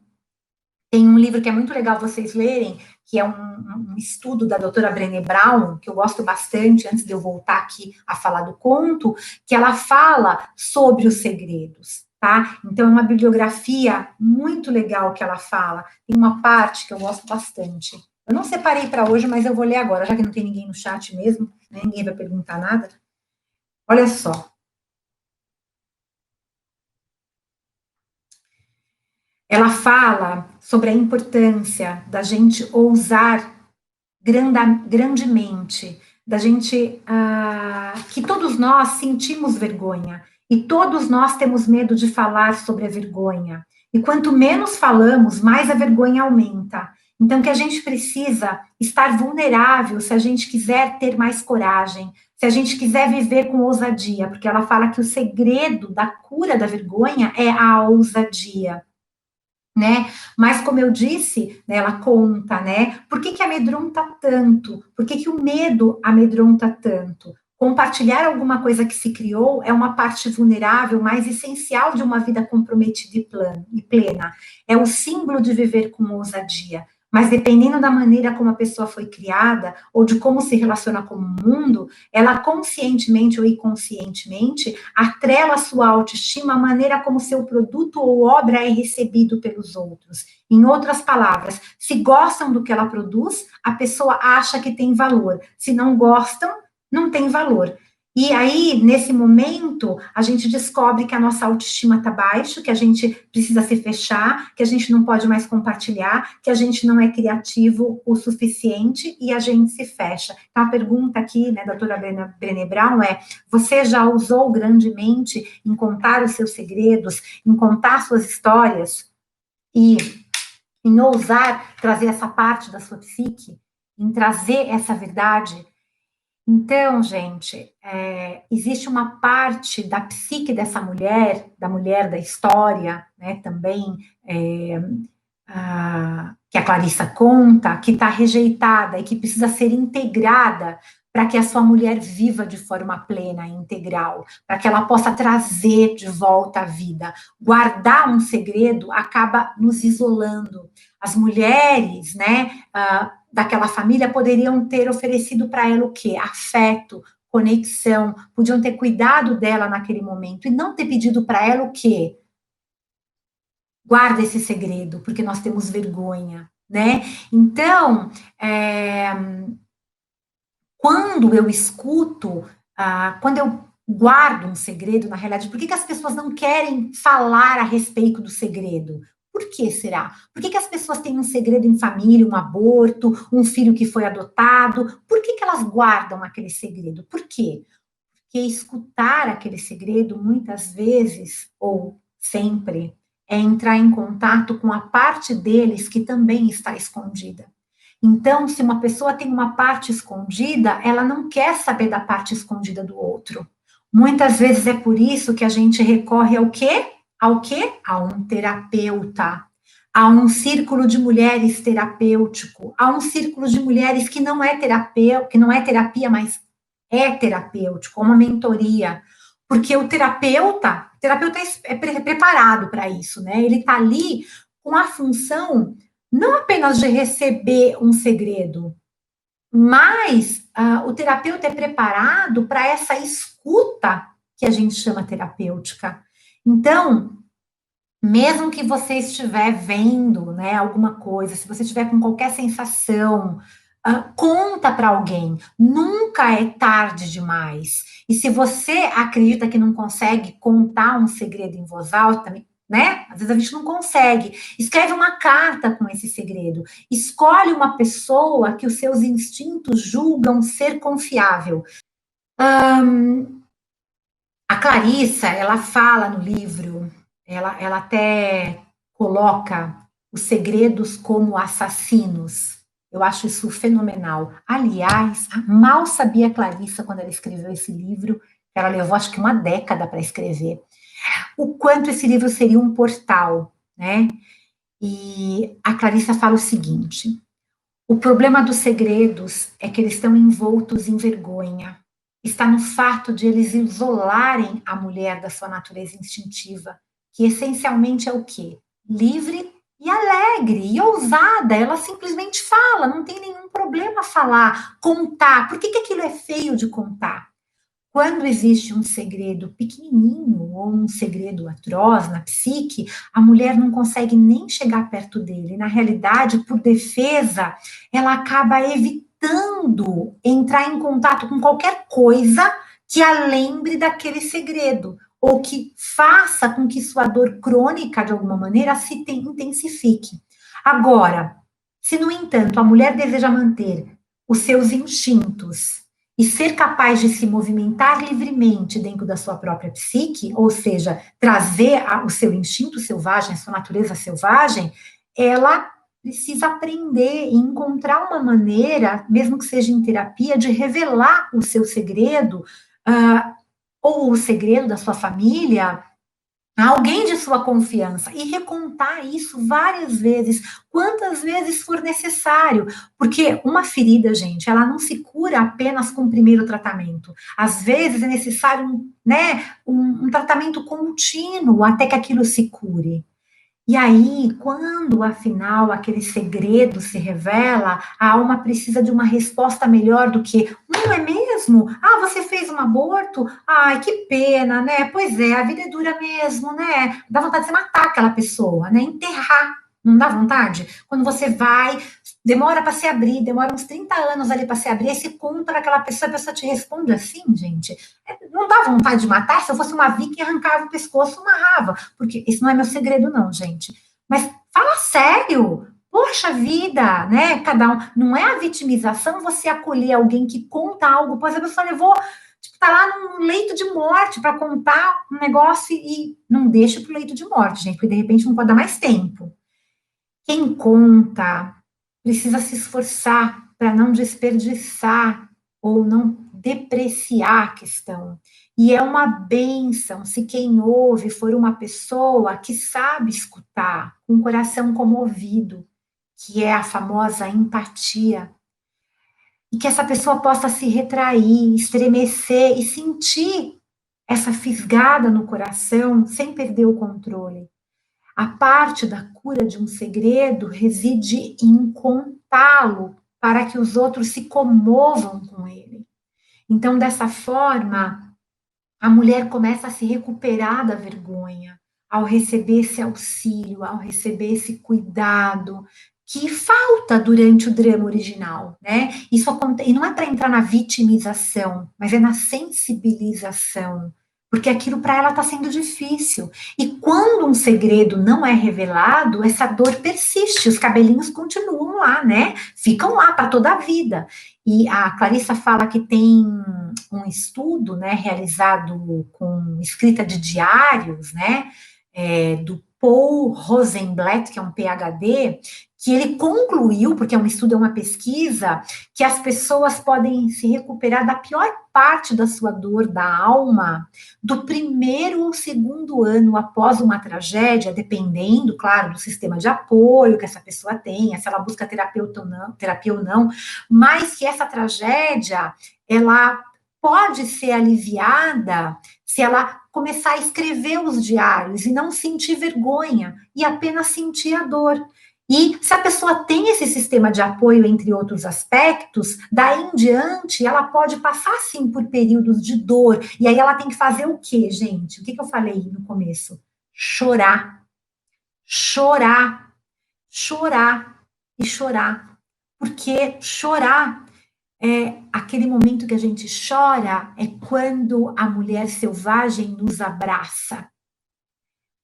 tem um livro que é muito legal vocês lerem, que é um estudo da doutora Brené Brown, que eu gosto bastante, antes de eu voltar aqui a falar do conto, que ela fala sobre os segredos, tá? Então, é uma bibliografia muito legal que ela fala. Tem uma parte que eu gosto bastante. Eu não separei para hoje, mas eu vou ler agora, já que não tem ninguém no chat mesmo, né? Ninguém vai perguntar nada. Olha só. Ela fala sobre a importância da gente ousar grandemente, da gente, que todos nós sentimos vergonha, e todos nós temos medo de falar sobre a vergonha. E quanto menos falamos, mais a vergonha aumenta. Então, que a gente precisa estar vulnerável se a gente quiser ter mais coragem, se a gente quiser viver com ousadia, porque ela fala que o segredo da cura da vergonha é a ousadia, né? Mas como eu disse, né, ela conta, né? Por que amedronta tanto? Por que o medo amedronta tanto? Compartilhar alguma coisa que se criou é uma parte vulnerável, mais essencial de uma vida comprometida e plena. É o símbolo de viver com ousadia. Mas dependendo da maneira como a pessoa foi criada, ou de como se relaciona com o mundo, ela conscientemente ou inconscientemente atrela a sua autoestima à maneira como seu produto ou obra é recebido pelos outros. Em outras palavras, se gostam do que ela produz, a pessoa acha que tem valor. Se não gostam, não tem valor. E aí, nesse momento, a gente descobre que a nossa autoestima está baixa, que a gente precisa se fechar, que a gente não pode mais compartilhar, que a gente não é criativo o suficiente e a gente se fecha. Então, a pergunta aqui, né, doutora Brené Brown, é: você já usou grandemente em contar os seus segredos, em contar suas histórias e em ousar trazer essa parte da sua psique, em trazer essa verdade? Então, gente, existe uma parte da psique dessa mulher, da mulher da história, né, também, que a Clarissa conta, que está rejeitada e que precisa ser integrada para que a sua mulher viva de forma plena e integral, para que ela possa trazer de volta a vida. Guardar um segredo acaba nos isolando. As mulheres, né, daquela família poderiam ter oferecido para ela o quê? Afeto, conexão, podiam ter cuidado dela naquele momento e não ter pedido para ela o quê? Guarda esse segredo, porque nós temos vergonha, né? Então, quando eu escuto, quando eu guardo um segredo, na realidade, por que as pessoas não querem falar a respeito do segredo? Por que será? Por que as pessoas têm um segredo em família, um aborto, um filho que foi adotado? Por que elas guardam aquele segredo? Por quê? Porque escutar aquele segredo, muitas vezes, ou sempre, é entrar em contato com a parte deles que também está escondida. Então, se uma pessoa tem uma parte escondida, ela não quer saber da parte escondida do outro. Muitas vezes é por isso que a gente recorre ao quê? Ao quê? A um terapeuta, a um círculo de mulheres terapêutico, a um círculo de mulheres que não é terapia, mas é terapêutico, uma mentoria. Porque o terapeuta é preparado para isso, né? Ele está ali com a função não apenas de receber um segredo, mas o terapeuta é preparado para essa escuta que a gente chama terapêutica. Então, mesmo que você estiver vendo, né, alguma coisa, se você estiver com qualquer sensação, conta para alguém. Nunca é tarde demais. E se você acredita que não consegue contar um segredo em voz alta, né? Às vezes a gente não consegue. Escreve uma carta com esse segredo. Escolhe uma pessoa que os seus instintos julgam ser confiável. A Clarissa, ela fala no livro, ela até coloca os segredos como assassinos. Eu acho isso fenomenal. Aliás, mal sabia a Clarissa quando ela escreveu esse livro, ela levou acho que uma década para escrever, o quanto esse livro seria um portal, né? E a Clarissa fala o seguinte: o problema dos segredos é que eles estão envoltos em vergonha. Está no fato de eles isolarem a mulher da sua natureza instintiva, que essencialmente é o quê? Livre e alegre e ousada. Ela simplesmente fala, não tem nenhum problema falar, contar. Por que aquilo é feio de contar? Quando existe um segredo pequenininho ou um segredo atroz na psique, a mulher não consegue nem chegar perto dele. Na realidade, por defesa, ela acaba evitando entrar em contato com qualquer coisa que a lembre daquele segredo, ou que faça com que sua dor crônica, de alguma maneira, se intensifique. Agora, se, no entanto, a mulher deseja manter os seus instintos e ser capaz de se movimentar livremente dentro da sua própria psique, ou seja, trazer o seu instinto selvagem, a sua natureza selvagem, ela precisa aprender e encontrar uma maneira, mesmo que seja em terapia, de revelar o seu segredo, ou o segredo da sua família, a alguém de sua confiança e recontar isso várias vezes, quantas vezes for necessário, porque uma ferida, gente, ela não se cura apenas com o primeiro tratamento. Às vezes é necessário, né, um tratamento contínuo até que aquilo se cure. E aí, quando afinal aquele segredo se revela, a alma precisa de uma resposta melhor do que, não é mesmo? Ah, você fez um aborto? Ai, que pena, né? Pois é, a vida é dura mesmo, né? Dá vontade de você matar aquela pessoa, né? Enterrar. Não dá vontade? Quando você vai, demora para se abrir, demora uns 30 anos ali para se abrir, aí você conta para aquela pessoa, a pessoa te responde assim, gente. Não dá vontade de matar? Se eu fosse uma viking, arrancava o pescoço, amarrava. Porque isso não é meu segredo, não, gente. Mas fala sério. Poxa vida, né? Cada um. Não é a vitimização você acolher alguém que conta algo, pois a pessoa levou, tipo, tá lá num leito de morte para contar um negócio e não deixa pro leito de morte, gente, porque de repente não pode dar mais tempo. Quem conta precisa se esforçar para não desperdiçar ou não depreciar a questão. E é uma bênção se quem ouve for uma pessoa que sabe escutar, com o coração comovido, que é a famosa empatia, e que essa pessoa possa se retrair, estremecer e sentir essa fisgada no coração sem perder o controle. A parte da cura de um segredo reside em contá-lo para que os outros se comovam com ele. Então, dessa forma, a mulher começa a se recuperar da vergonha ao receber esse auxílio, ao receber esse cuidado que falta durante o drama original, né? Isso acontece, e não é para entrar na vitimização, mas é na sensibilização, porque aquilo para ela está sendo difícil. E quando um segredo não é revelado, essa dor persiste, os cabelinhos continuam lá, né? Ficam lá para toda a vida. E a Clarissa fala que tem um estudo, né, realizado com escrita de diários, né, do Paul Rosenblatt, que é um PhD, que ele concluiu, porque é um estudo, é uma pesquisa, que as pessoas podem se recuperar da pior parte da sua dor da alma do primeiro ou segundo ano após uma tragédia, dependendo, claro, do sistema de apoio que essa pessoa tenha, se ela busca terapia ou não, mas que essa tragédia, ela pode ser aliviada se ela começar a escrever os diários e não sentir vergonha e apenas sentir a dor. E se a pessoa tem esse sistema de apoio, entre outros aspectos, daí em diante ela pode passar sim por períodos de dor. E aí ela tem que fazer o quê, gente? O que eu falei no começo? Chorar. Chorar. Chorar e chorar. Porque chorar aquele momento que a gente chora é quando a mulher selvagem nos abraça,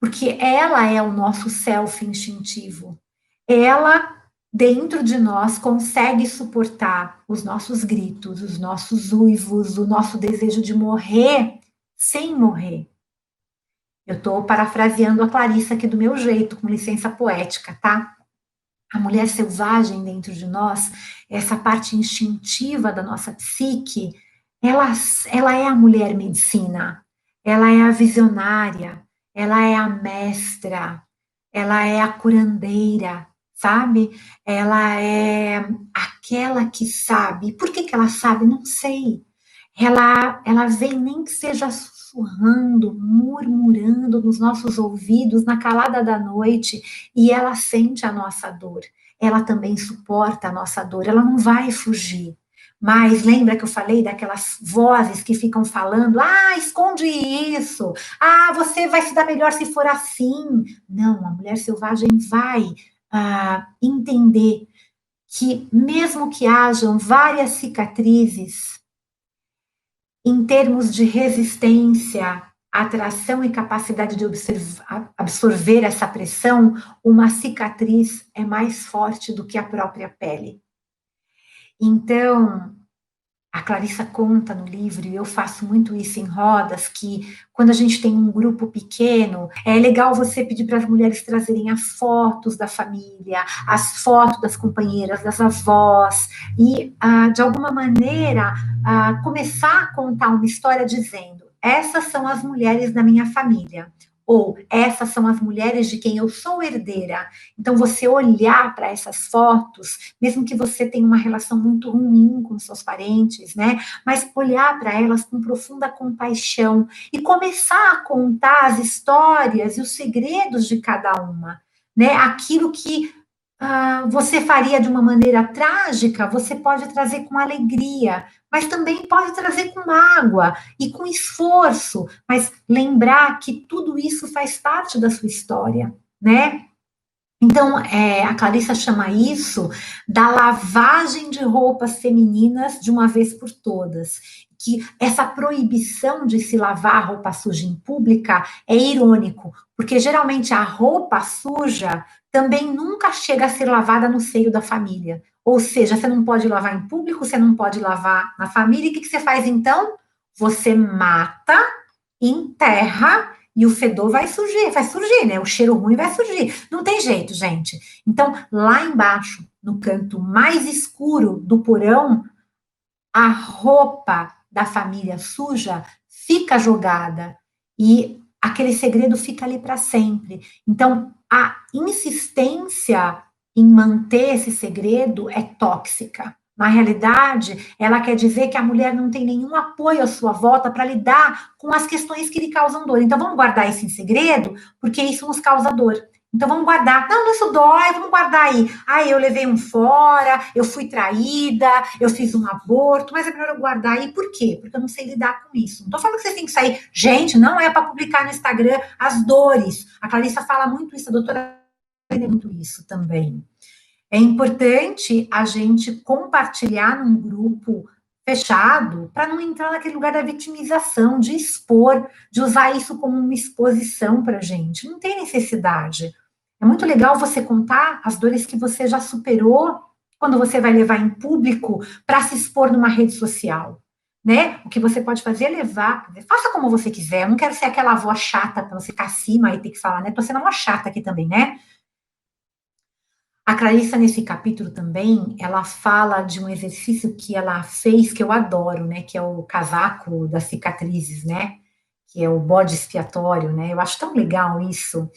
porque ela é o nosso self instintivo. Ela, dentro de nós, consegue suportar os nossos gritos, os nossos uivos, o nosso desejo de morrer sem morrer. Eu estou parafraseando a Clarissa aqui do meu jeito, com licença poética, tá? A mulher selvagem dentro de nós, essa parte instintiva da nossa psique, ela é a mulher medicina, ela é a visionária, ela é a mestra, ela é a curandeira, sabe? Ela é aquela que sabe. Por que ela sabe? Não sei. Ela vem nem que seja sussurrando, murmurando nos nossos ouvidos na calada da noite e ela sente a nossa dor. Ela também suporta a nossa dor, ela não vai fugir. Mas lembra que eu falei daquelas vozes que ficam falando, esconde isso, você vai se dar melhor se for assim. Não, a mulher selvagem vai entender que mesmo que hajam várias cicatrizes, em termos de resistência, atração e capacidade de absorver essa pressão, uma cicatriz é mais forte do que a própria pele. Então, a Clarissa conta no livro, e eu faço muito isso em rodas, que quando a gente tem um grupo pequeno, é legal você pedir para as mulheres trazerem as fotos da família, as fotos das companheiras, das avós, e, de alguma maneira, começar a contar uma história dizendo: essas são as mulheres da minha família. Ou essas são as mulheres de quem eu sou herdeira. Então, você olhar para essas fotos, mesmo que você tenha uma relação muito ruim com seus parentes, né? Mas olhar para elas com profunda compaixão e começar a contar as histórias e os segredos de cada uma, né? Aquilo que você faria de uma maneira trágica, você pode trazer com alegria, mas também pode trazer com mágoa e com esforço, mas lembrar que tudo isso faz parte da sua história, né? Então, a Clarissa chama isso da lavagem de roupas femininas de uma vez por todas. Que essa proibição de se lavar roupa suja em pública é irônico, porque geralmente a roupa suja também nunca chega a ser lavada no seio da família. Ou seja, você não pode lavar em público, você não pode lavar na família, e o que você faz então? Você mata, enterra e o fedor vai surgir, né? O cheiro ruim vai surgir. Não tem jeito, gente. Então, lá embaixo, no canto mais escuro do porão, a roupa da família suja fica jogada e aquele segredo fica ali para sempre. Então, a insistência em manter esse segredo é tóxica. Na realidade, ela quer dizer que a mulher não tem nenhum apoio à sua volta para lidar com as questões que lhe causam dor. Então, vamos guardar isso em segredo, porque isso nos causa dor. Então, vamos guardar. Não, isso dói, vamos guardar aí. Eu levei um fora, eu fui traída, eu fiz um aborto, mas é melhor eu guardar aí. Por quê? Porque eu não sei lidar com isso. Não estou falando que vocês têm que sair. Gente, não é para publicar no Instagram as dores. A Clarissa fala muito isso, a doutora fala muito isso também. É importante a gente compartilhar num grupo fechado para não entrar naquele lugar da vitimização, de expor, de usar isso como uma exposição para a gente. Não tem necessidade. É muito legal você contar as dores que você já superou quando você vai levar em público para se expor numa rede social, né? O que você pode fazer é levar, faça como você quiser. Eu não quero ser aquela avó chata para você ficar acima e ter que falar, né? Tô sendo uma chata aqui também, né? A Clarissa, nesse capítulo também, ela fala de um exercício que ela fez, que eu adoro, né? Que é o casaco das cicatrizes, né? Que é o bode expiatório, né? Eu acho tão legal isso.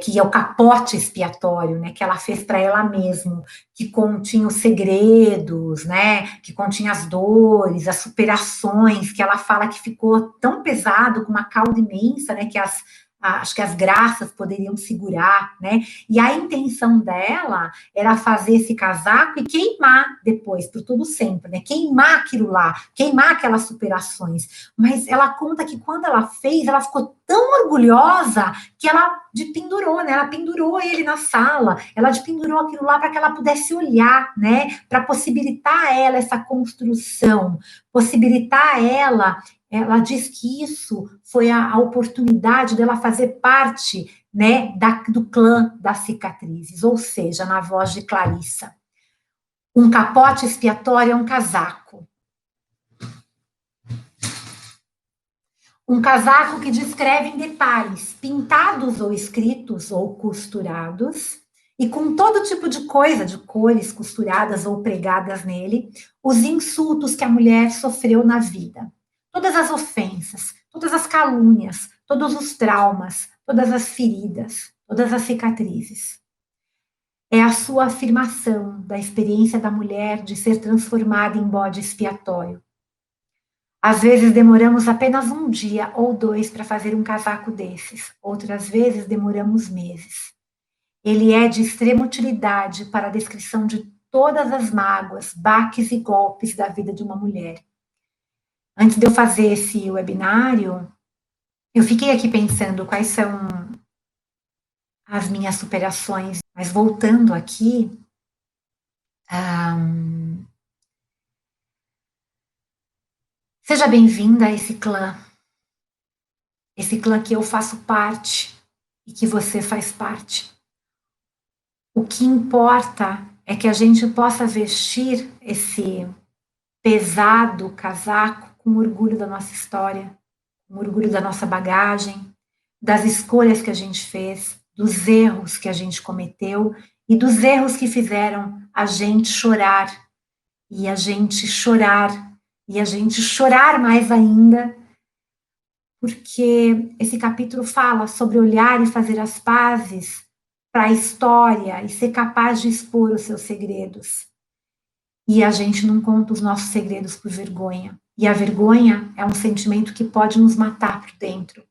Que é o capote expiatório, né, que ela fez para ela mesma, que continha os segredos, né, que continha as dores, as superações, que ela fala que ficou tão pesado, com uma cauda imensa, né, que acho que as graças poderiam segurar, né, e a intenção dela era fazer esse casaco e queimar depois, por todo sempre, né, queimar aquilo lá, queimar aquelas superações, mas ela conta que quando ela fez, ela ficou tão orgulhosa que ela pendurou, né? Ela pendurou ele na sala, ela pendurou aquilo lá para que ela pudesse olhar, né? Para possibilitar a ela essa construção, possibilitar a ela diz que isso foi a oportunidade dela fazer parte, né, do clã das cicatrizes, ou seja, na voz de Clarissa. Um capote expiatório é um casaco. Um casaco que descreve em detalhes, pintados ou escritos ou costurados, e com todo tipo de coisa, de cores costuradas ou pregadas nele, os insultos que a mulher sofreu na vida. Todas as ofensas, todas as calúnias, todos os traumas, todas as feridas, todas as cicatrizes. É a sua afirmação da experiência da mulher de ser transformada em bode expiatório. Às vezes demoramos apenas um dia ou dois para fazer um casaco desses, outras vezes demoramos meses. Ele é de extrema utilidade para a descrição de todas as mágoas, baques e golpes da vida de uma mulher. Antes de eu fazer esse webinário, eu fiquei aqui pensando quais são as minhas superações, mas voltando aqui, seja bem-vinda a esse clã que eu faço parte e que você faz parte. O que importa é que a gente possa vestir esse pesado casaco com orgulho da nossa história, com orgulho da nossa bagagem, das escolhas que a gente fez, dos erros que a gente cometeu e dos erros que fizeram a gente chorar, e a gente chorar, e a gente chorar mais ainda, porque esse capítulo fala sobre olhar e fazer as pazes para a história e ser capaz de expor os seus segredos. E a gente não conta os nossos segredos por vergonha. E a vergonha é um sentimento que pode nos matar por dentro.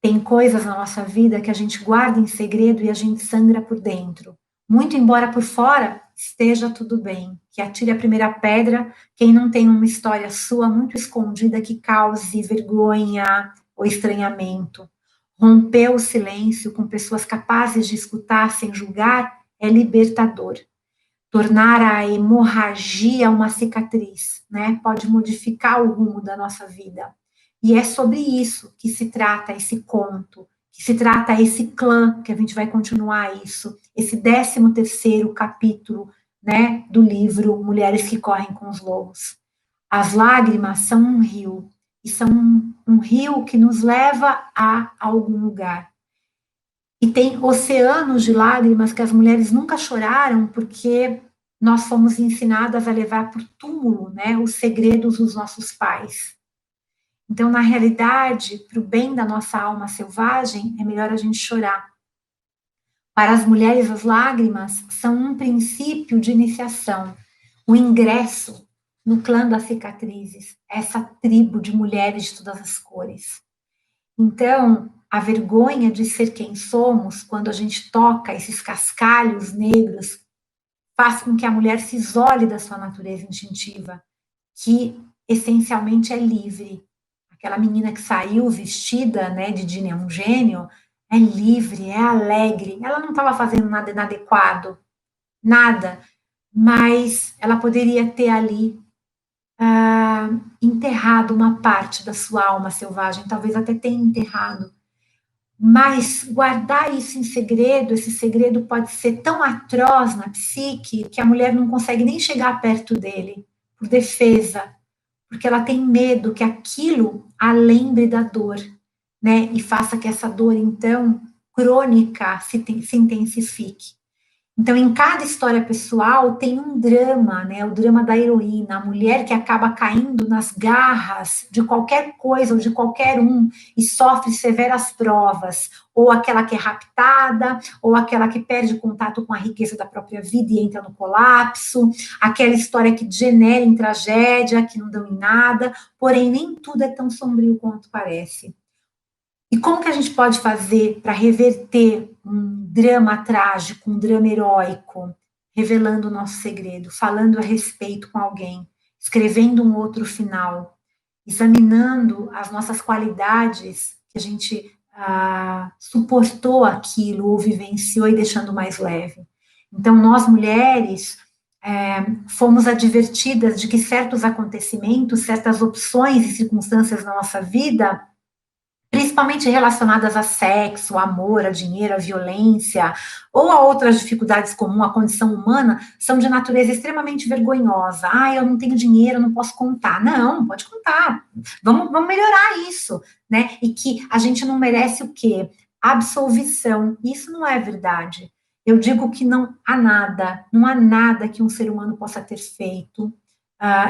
Tem coisas na nossa vida que a gente guarda em segredo e a gente sangra por dentro. Muito embora por fora esteja tudo bem. Que atire a primeira pedra quem não tem uma história sua muito escondida que cause vergonha ou estranhamento. Romper o silêncio com pessoas capazes de escutar sem julgar é libertador. Tornar a hemorragia uma cicatriz, né? Pode modificar o rumo da nossa vida. E é sobre isso que se trata esse conto, que se trata esse clã, que a gente vai continuar isso, esse 13º capítulo, né, do livro Mulheres que Correm com os Lobos. As lágrimas são um rio, e são um rio que nos leva a algum lugar. E tem oceanos de lágrimas que as mulheres nunca choraram porque nós fomos ensinadas a levar por túmulo, né, os segredos dos nossos pais. Então, na realidade, para o bem da nossa alma selvagem, é melhor a gente chorar. Para as mulheres, as lágrimas são um princípio de iniciação, o ingresso no clã das cicatrizes, essa tribo de mulheres de todas as cores. Então, a vergonha de ser quem somos, quando a gente toca esses cascalhos negros, faz com que a mulher se isole da sua natureza instintiva, que essencialmente é livre. Aquela menina que saiu vestida, né, de Dina é um gênio, é livre, é alegre. Ela não estava fazendo nada inadequado, nada, mas ela poderia ter ali enterrado uma parte da sua alma selvagem, talvez até tenha enterrado. Mas guardar isso em segredo, esse segredo pode ser tão atroz na psique que a mulher não consegue nem chegar perto dele, por defesa, porque ela tem medo que aquilo a lembre da dor, né? E faça que essa dor, então, crônica se intensifique. Então, em cada história pessoal tem um drama, né? O drama da heroína, a mulher que acaba caindo nas garras de qualquer coisa ou de qualquer um e sofre severas provas, ou aquela que é raptada, ou aquela que perde contato com a riqueza da própria vida e entra no colapso, aquela história que degenera em tragédia, que não dão em nada, porém nem tudo é tão sombrio quanto parece. E como que a gente pode fazer para reverter um drama trágico, um drama heróico, revelando o nosso segredo, falando a respeito com alguém, escrevendo um outro final, examinando as nossas qualidades que a gente suportou aquilo ou vivenciou e deixando mais leve. Então, nós mulheres fomos advertidas de que certos acontecimentos, certas opções e circunstâncias na nossa vida, principalmente relacionadas a sexo, amor, a dinheiro, a violência, ou a outras dificuldades comuns, a condição humana, são de natureza extremamente vergonhosa. Eu não tenho dinheiro, eu não posso contar. Não, pode contar. Vamos melhorar isso, né? E que a gente não merece o quê? Absolvição. Isso não é verdade. Eu digo que não há nada que um ser humano possa ter feito,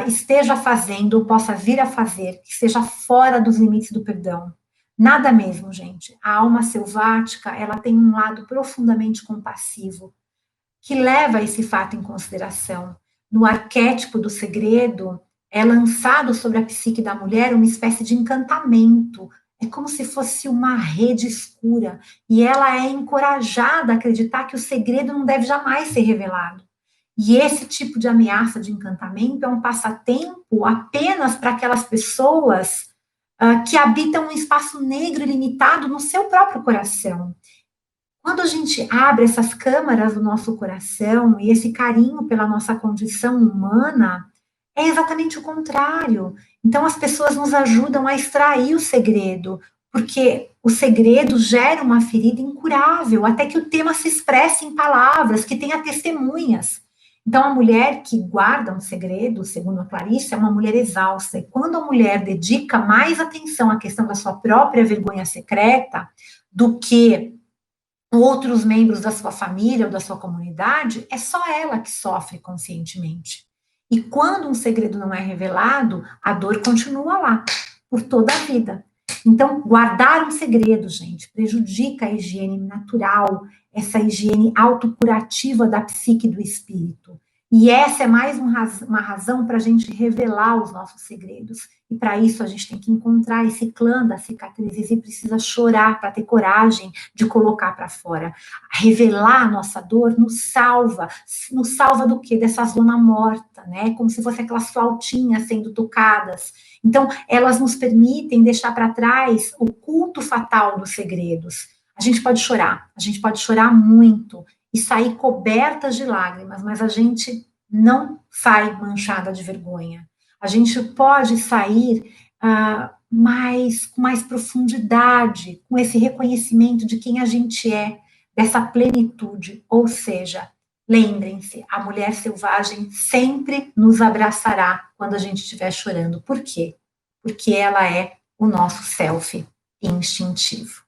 esteja fazendo ou possa vir a fazer, que esteja fora dos limites do perdão. Nada mesmo, gente. A alma selvática, ela tem um lado profundamente compassivo, que leva esse fato em consideração. No arquétipo do segredo, é lançado sobre a psique da mulher uma espécie de encantamento. É como se fosse uma rede escura. E ela é encorajada a acreditar que o segredo não deve jamais ser revelado. E esse tipo de ameaça de encantamento é um passatempo apenas para aquelas pessoas que habitam um espaço negro ilimitado no seu próprio coração. Quando a gente abre essas câmaras do nosso coração e esse carinho pela nossa condição humana, é exatamente o contrário. Então, as pessoas nos ajudam a extrair o segredo, porque o segredo gera uma ferida incurável, até que o tema se expresse em palavras, que tenha testemunhas. Então, a mulher que guarda um segredo, segundo a Clarice, é uma mulher exausta. E quando a mulher dedica mais atenção à questão da sua própria vergonha secreta do que outros membros da sua família ou da sua comunidade, é só ela que sofre conscientemente. E quando um segredo não é revelado, a dor continua lá, por toda a vida. Então, guardar um segredo, gente, prejudica a higiene natural, essa higiene autocurativa da psique e do espírito. E essa é mais uma razão para a gente revelar os nossos segredos. E para isso a gente tem que encontrar esse clã das cicatrizes e precisa chorar para ter coragem de colocar para fora. Revelar a nossa dor nos salva do quê? Dessa zona morta, né? Como se fosse aquelas flautinhas sendo tocadas. Então, elas nos permitem deixar para trás o culto fatal dos segredos. A gente pode chorar muito e sair cobertas de lágrimas, mas a gente não sai manchada de vergonha. A gente pode sair com mais profundidade, com esse reconhecimento de quem a gente é, dessa plenitude. Ou seja, lembrem-se, a mulher selvagem sempre nos abraçará quando a gente estiver chorando. Por quê? Porque ela é o nosso self instintivo.